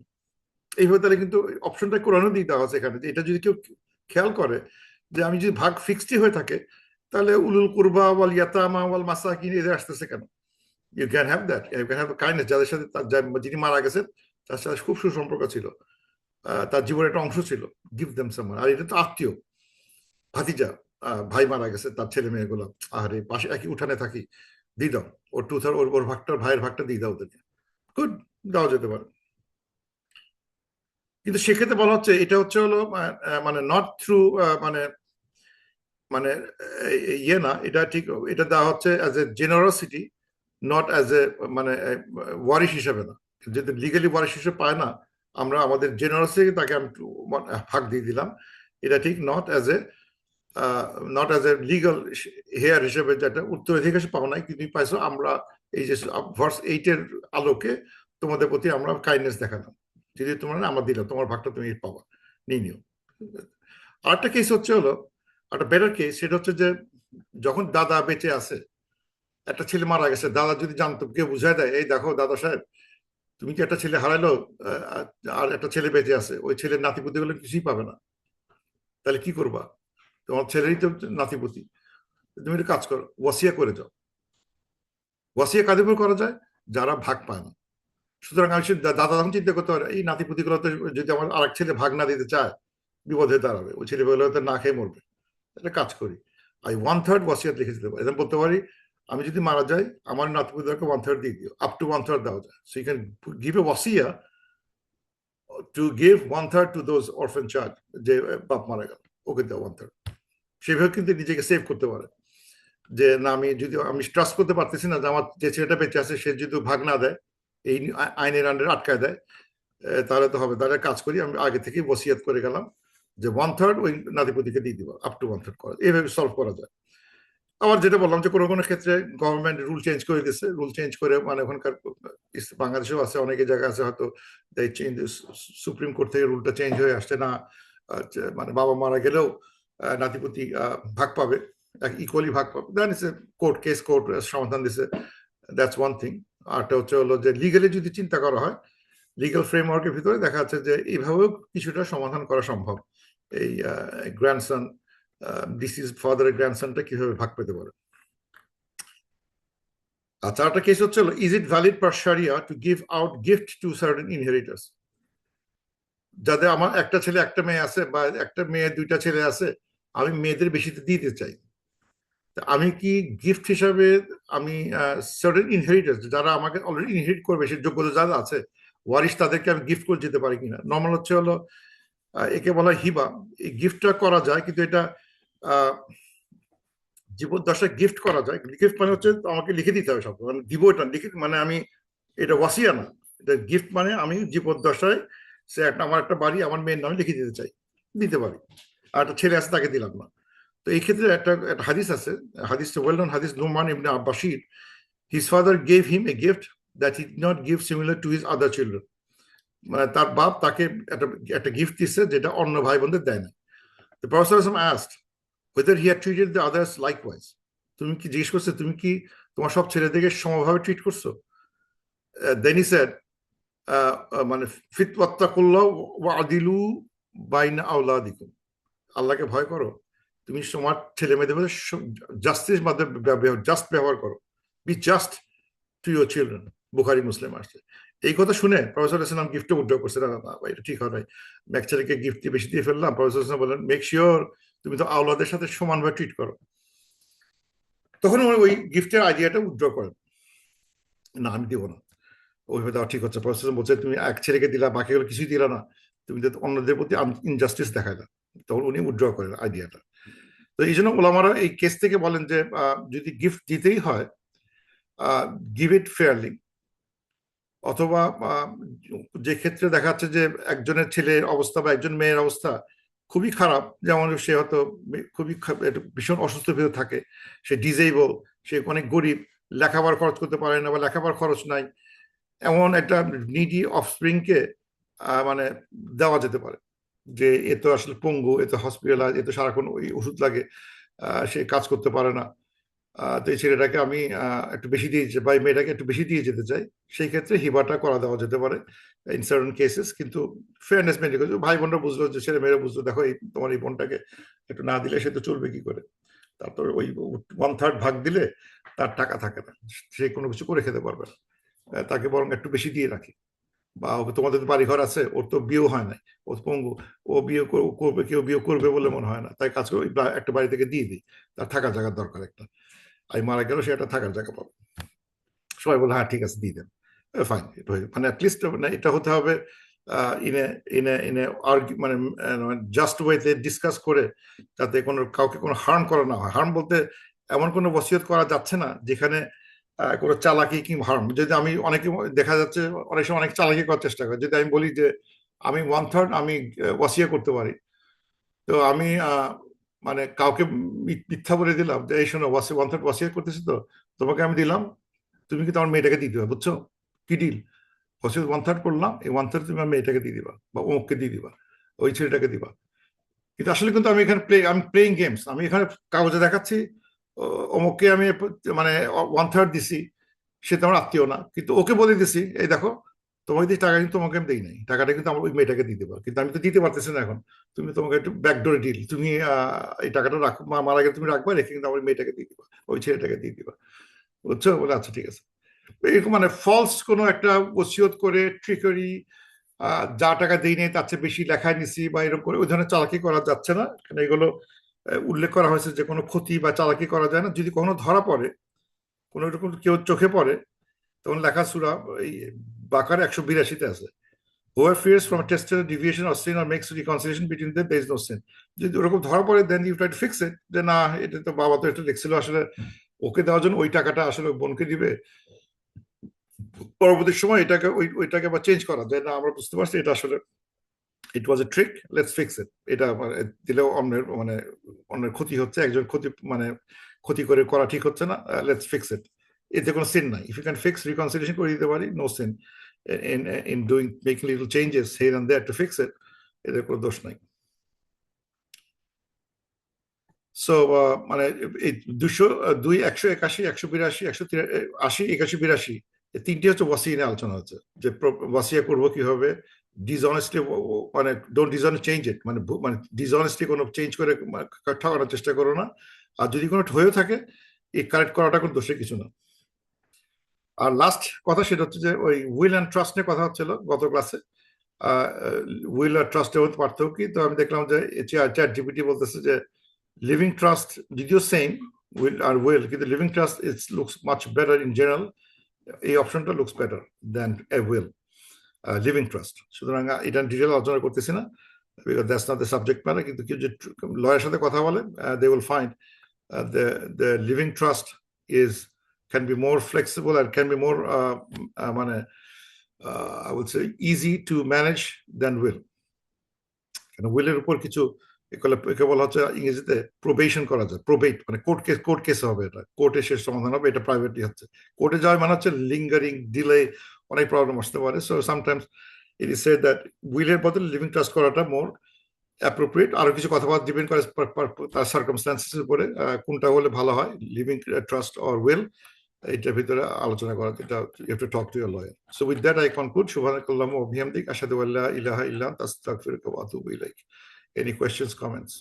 এইভাবে তাহলে কিন্তু অপশনটা কোরআনও দিয়ে দেওয়া আছে এখানে, যে এটা যদি কেউ খেয়াল করে যে আমি যদি ভাগ ফিক্সডই হয়ে থাকে, তাহলে উলুল কুরবা ওয়াল ইয়াতামা ওয়াল মাসাকিন এদের আসতেছে কেন? You can have that, you can have kindness. যাদের সাথে যিনি মারা গেছেন তার সাথে খুব সুসম্পর্ক ছিল, তার জীবনের একটা অংশ ছিল, গিভ দেম সামওয়ান। আর এটা তো আত্মীয়, ভাতিজা, ভাই মারা গেছে, তার ছেলে মেয়েগুলো, আরে পাশে একই উঠানে থাকি, দিয়ে দাও, ওর 2/3 ওর ভাগটা, ভাইয়ের ভাগটা দিয়ে দাও ওদেরকে। গুড, দেওয়া যেতে পারে। কিন্তু সেক্ষেত্রে বলা হচ্ছে এটা হচ্ছে হলো মানে নট থ্রু মানে মানে ইয়ে না, এটা ঠিক, এটা দেওয়া হচ্ছে as a generosity, not as a মানে ওয়ারিশ হিসেবে না। যদি লিগালি ওয়ারিশ হিসেবে পায় না, আমরা আমাদের জেনারসিটি তাকে আমি ভাগ দিয়ে দিলাম, এটা ঠিক not as a legal hair হিসেবে, যেটা উত্তরাধিকার পাও নাই কিন্তু পাইছো, আমরা এই যে ভার্স 8-এর আলোকে তোমাদের প্রতি আমরা কাইন্ডনেস দেখালাম, যদি তোমার আমরা দিলাম, তোমার ভাগটা তুমি পাবা, নিয়ে নিও। আরেকটা কেস হচ্ছে হলো একটা বেটার কেস, সেটা হচ্ছে যে যখন দাদা বেঁচে আছে, একটা ছেলে মারা গেছে, দাদা যদি জানতো, কেউ বুঝাই দেয়, এই দেখো দাদা সাহেব, তুমি কি একটা ছেলে হারাইলো, আর একটা ছেলে বেঁচে আছে, ওই ছেলের নাতিপুতি গুলো কিছুই পাবে না, তাহলে কি করবা? তোমার ছেলেরই তো নাতিপুতি, তুমি একটা কাজ করো, ওয়াসিয়া করে যাও। ওয়াসিয়া কাদের উপর করা যায়? যারা ভাগ পায় না। সুতরাং আমি দাদা তখন চিন্তা করতে পারে, এই নাতিপুতি গুলো যদি আমার আরেক ছেলে ভাগ না দিতে চায়, বিপদে দাঁড়াবে, ওই ছেলে বলে হয়তো না খেয়ে মরবে। একটা কাজ করি, আমি 1/3 ওয়াসিয়াত লিখে দিতে পারি। এরকম বলতে পারি, আমি যদি মারা যাই, আমার নাতিপুতিদেরকে 1/3 দিয়ে দিও, আপ টু 1/3 দেওয়া যায়। So you can give a ওয়াসিয়া to give 1/3 to those orphan child, যে বাপ মারা গেল, ওকে দেওয়া 1/3। সেভাবে কিন্তু নিজেকে সেভ করতে পারে, যে না আমি যদি আমি ট্রাস্ট করতে পারতেছি না যে আমার যে ছেলেটা বেঁচে আছে সে যদি ভাগ না দেয়, এই আইনের আন্ডারে আটকায় দেয়, তাহলে তো হবে। তাহলে কাজ করি, আমি আগে থেকে ওসিয়াত করে গেলাম যে 1/3 ওই নাতিপুতিকে দিয়ে দিব, আপ টু 1/3 করা, এইভাবে সলভ করা যায়। আবার যেটা বললাম যে কোনো কোনো ক্ষেত্রে গভর্নমেন্ট রুল চেঞ্জ করে দিচ্ছে, রুল চেঞ্জ করে মানে ওখানকার বাংলাদেশেও আছে, অনেকে জায়গায় আছে হয়তো সুপ্রিম কোর্ট থেকে রুলটা চেঞ্জ হয়ে আসছে না, মানে বাবা মারা গেলেও নাতিপুতি ভাগ পাবে, ইকুয়ালি ভাগ পাবে। দেন ইটস কোর্ট কেস, কোর্ট সমাধান দিছে, দ্যাটস ওয়ান থিং। আরটা হচ্ছে হলো যে লিগালি যদি চিন্তা করা হয়, লিগাল ফ্রেমওয়ার্কের ভিতরে দেখা যাচ্ছে যে এইভাবেও কিছুটা সমাধান করা সম্ভব। এই গ্র্যান্ডসন, ডিসিজ ফাদারের গ্র্যান্ডসনটা কিভাবে ভাগ পেতে পারে। আচ্ছা, একটা কেস হচ্ছে হলো, is it valid per sharia to give out gift to certain inheritors? যাদের আমার একটা ছেলে একটা মেয়ে আছে, বা একটা মেয়ে দুইটা ছেলে আছে, আমি মেয়েদের বেশিতে দিতে চাই, আমি কি গিফট হিসাবে আমি সার্টেন ইনহেরিটার্স যারা আমাকে অলরেডি ইনহেরিট করবে, সে যোগ্যতা যারা আছে ওয়ারিশ, তাদেরকে আমি গিফট করে যেতে পারি কিনা? নর্মাল হচ্ছে হলো একে বলা হয় হিবা। এই গিফটটা করা যায়, কিন্তু এটা জীবদ্দশায় গিফট করা যায়। গিফট মানে হচ্ছে আমাকে লিখে দিতে হবে সব, মানে দিব এটা লিখে, মানে আমি এটা ওয়াসিয়া না, এটা গিফট মানে আমি জীবদ্দশায় সে একটা আমার একটা বাড়ি আমার মেয়ের নামে লিখে দিতে চাই, দিতে পারি। আর একটা ছেলে আছে তাকে দিলাম না। তো এই ক্ষেত্রে একটা হাদিস আছে, হাদিসটা well known hadith, Numan ibn Bashir, his father gave him a gift that he did not give similar to his other children. মানে তার বাপ তাকে একটা একটা গিফট দিচ্ছে যেটা অন্য ভাই বোনদের দেয় না। The Prophet asked whether he had treated the others likewise. তুমি কি জিজ্ঞেস করছো, তুমি কি তোমার সব ছেলেদেরকে সমভাবে ট্রিট করছো? Then he said, মানে ফিতওয়াত্তাকুল্লাহ ওয়া আদিলু বাইনা আওলাদিকুম, আল্লাহকে ভয় করো, তুমি তোমার ছেলে মেয়েদের মধ্যে জাস্টিস মাধ্যমে জাস্ট ব্যবহার করো, be just to your children. Bukhari Muslim আসছে। এই কথা শুনে প্রফেসর ইসলাম গিফটে উদ্যোগ করছে, না এটা ঠিক হয় নাই, এক ছেলেকে গিফট দিয়ে বেশি দিয়ে ফেললাম। প্রফেসর ইসলাম বলেন, মেক শিওর তুমি তো আওলাদের সাথে সমানভাবে ট্রিট করো। তখন ওই গিফটের আইডিয়াটা উইথড্র করেন, না আমি দিব না, ওইভাবে দেওয়া ঠিক হচ্ছে। প্রফেসর বলছে, তুমি এক ছেলেকে দিলা, বাকিগুলো কিছুই দিলা না, তুমি তো অন্যদের প্রতি ইনজাস্টিস দেখাইলা। তখন উনি উইথড্র করেন আইডিয়াটা। তো এই জন্য ওলামারা এই কেস থেকে বলেন যে যদি গিফট দিতেই হয়, গিভ ইট ফেয়ারলি। অথবা যে ক্ষেত্রে দেখা যাচ্ছে যে একজনের ছেলের অবস্থা বা একজন মেয়ের অবস্থা খুবই খারাপ, যেমন সে হয়তো খুবই ভীষণ অসুস্থ ভিতরে থাকে, সে ডিজেবল, সে অনেক গরিব, লেখাপড়া খরচ করতে পারে না বা লেখাপড়ার খরচ নাই, এমন একটা নিডি অফস্প্রিংকে মানে দেওয়া যেতে পারে, যে এ তো আসলে পঙ্গু, এ তো হসপিটালাইজ, এ তো সারাক্ষণ ওই ওষুধ লাগে, সে কাজ করতে পারে না। তো এই ছেলেটাকে আমি একটু বেশি দিয়ে বা এই মেয়েটাকে একটু বেশি দিয়ে যেতে চাই, সেই ক্ষেত্রে হিবাটা করা দেওয়া যেতে পারে ইন সার্টেন কেসেস। কিন্তু ফেয়ারনেস মেনটেন করে, ভাই বোনরা বুঝলো, যে ছেলে মেয়েরা বুঝলো, দেখো এই তোমার এই বোনটাকে একটু না দিলে সে তো চলবে কি করে। তারপর ওই 1/3 ভাগ দিলে তার টাকা থাকে না, সে কোনো কিছু করে খেতে পারবে না, তাকে বরং একটু বেশি দিয়ে রাখি। বা তোমাদের তো বাড়ি ঘর আছে, ওর তো বিয়েও হয় নাই, ও পঙ্গু, ও বিয়ে করবে, কেউ বিয়ে করবে বলে মনে হয় না, তাই কাজ করে একটা বাড়ি থেকে দিয়ে দিই, তার থাকার জায়গার দরকার একটা, আমি মারা গেল সে একটা থাকার জায়গা পাবে। সবাই বলে হ্যাঁ ঠিক আছে দিয়ে দেন, ফাইন। মানে অ্যাটলিস্ট এটা হতে হবে ইনে ইনে ইনে মানে জাস্ট ওয়েতে ডিসকাস করে, যাতে কোনো কাউকে কোনো হার্ম করা না হয়। হার্ম বলতে এমন কোনো ওসিয়ত করা যাচ্ছে না যেখানে কোনো চালাকি কিংবা হার্ম। যদি আমি অনেকে দেখা যাচ্ছে অনেক সময় অনেক চালাকি করার চেষ্টা করে, যদি আমি বলি যে আমি 1/3 আমি ওয়াসিয়া করতে পারি, তো আমি মানে কাউকে মিথ্যা বলে দিলাম যে এই শোনো 1/3 ওয়াসিয়া করতেছি, তো তোমাকে আমি দিলাম, তুমি কিন্তু আমার মেয়েটাকে দিয়ে দিবা, বুঝছো? কি ডিল? ওয়াসিয়া 1/3 করলাম, এই 1/3 তুমি আমার মেয়েটাকে দিয়ে দিবা বা অমুককে দিয়ে দিবা, ওই ছেলেটাকে দিবা। কিন্তু আসলে কিন্তু আমি এখানে আমি প্লেইং গেমস, আমি এখানে কাগজে দেখাচ্ছি অমুককে আমি মানে 1/3 দিছি, সে তো আমার আত্মীয় না, কিন্তু ওকে বলে দিছি এই দেখো তোমাকে দিয়ে টাকা, কিন্তু তোমাকে আমি দিই নাই, টাকাটা কিন্তু আমার ওই মেয়েটাকে দিয়ে দেবো, কিন্তু আমি তো দিতে পারতেছি না এখন, তুমি তোমাকে একটু ব্যাকডোরে ডিল, তুমি এই টাকাটা রাখো, মারা গেলে তুমি রাখবা, রেখে কিন্তু আমার মেয়েটাকে দিয়ে দিবা, ওই ছেলেটাকে দিয়ে দিবা, বুঝছো? বলে আচ্ছা ঠিক আছে। এরকম মানে ফলস কোনো একটা ওসিয়ত করে ট্রিকারি, যা টাকা দিই নেই তার চেয়ে বেশি লেখায় নিছি বা এরকম করে ওই ধরনের চালাকি করা যাচ্ছে না। কারণ এগুলো উল্লেখ করা হয়েছে যে কোনো ক্ষতি বা চালাকি করা যায় না। যদি কখনো ধরা পড়ে, কোনো রকম কেউ চোখে পড়ে, তখন লেখা সূরা এই বাকার 182-তে আছে, whoever fears from a tested deviation or sin or makes reconciliation between them, there is no sin. যদি ওরকম ধরা পড়ে, then you try to fix it, যে না এটা তো বাবা তো এটা লিখছিল আসলে ওকে দেওয়ার জন্য, ওই টাকাটা আসলে বোনকে দিবে, পরবর্তী সময় এটাকে ওইটাকে আবার চেঞ্জ করা যায়, না আমরা বুঝতে পারছি এটা আসলে it was a trick, let's fix it. এটা দিলেও অন্যের মানে অন্যের ক্ষতি হচ্ছে, একজন ক্ষতি মানে ক্ষতি করে করা ঠিক হচ্ছে না, লেটস ফিক্স ইট। এতে কোনো সিন নাই, if you can fix reconciliation করে দিতে পারি, no sin in doing making little changes here and there to fix it, এতে কোনো দোষ নাই। সো মানে এই 200, 2, 181, 182, 183, 81, 82, 83, এই তিনটি হচ্ছে ওয়াসিয়া নিয়ে আলোচনা হচ্ছে, যে ওয়াসিয়া করবো কিভাবে, ডিসঅনেস্টলি মানে ডোন্ট ডিসঅনেস্ট চেঞ্জ ইট, মানে ডিসঅনেস্টলি কোনো চেঞ্জ করে ঠকানোর চেষ্টা করো না, আর যদি কোনো হয়েও থাকে এই কারেক্ট করাটা কোনো দোষের কিছু না। আর লাস্ট কথা সেটা হচ্ছে যে ওই উইল অ্যান্ড ট্রাস্ট নিয়ে কথা হচ্ছিল গত ক্লাসে। উইল আর ট্রাস্টের মধ্যে পার্থক্য কি, তো আমি দেখলাম যে চ্যাট জিপিটি বলতেছে যে লিভিং ট্রাস্ট যদিও সেম উইল আর উইল, কিন্তু living trust it's looks much better in general, এই অপশনটা looks better then a will, living trust. সুতরাং এটা ডিটেল আলোচনা করতেছি না, because that's not the subject matter. কিন্তু কেউ যে লয়ের সাথে কথা বলে, they will find the living trust can be more flexible and can be more I would say easy to manage than will. কেন উইলের উপর কিছু একে বলা হচ্ছে ইংরেজিতে প্রবেশন করা যায়, প্রবেট মানে কোর্ট কেস হবে, এটা কোর্টে শেষ সমাধান হবে, এটা প্রাইভেটলি হচ্ছে। কোর্টে যাওয়া মানে হচ্ছে লিঙ্গারিং ডিলে, অনেক প্রবলেম আসতে পারে। So sometimes it is said that উইলের বদলে লিভিং ট্রাস্ট করাটা মোর অ্যাপ্রোপ্রিয়েট। আরো কিছু কথাবার্তা ডিপেন্ড করে তার সার্কামস্ট্যান্সেসের উপরে কোনটা হলে ভালো হয়, লিভিং ট্রাস্ট অর উইল, এটার ভিতরে আলোচনা করা, এটা you have to talk to your lawyer. So with that I conclude. সুবহানাকাল্লাহুম্মা ওয়া বিহামদিক আশহাদু আল্লা ইলাহা ইল্লা আনতা আস্তাগফিরুকা ওয়া আতুবু ইলাইক। Any questions, comments?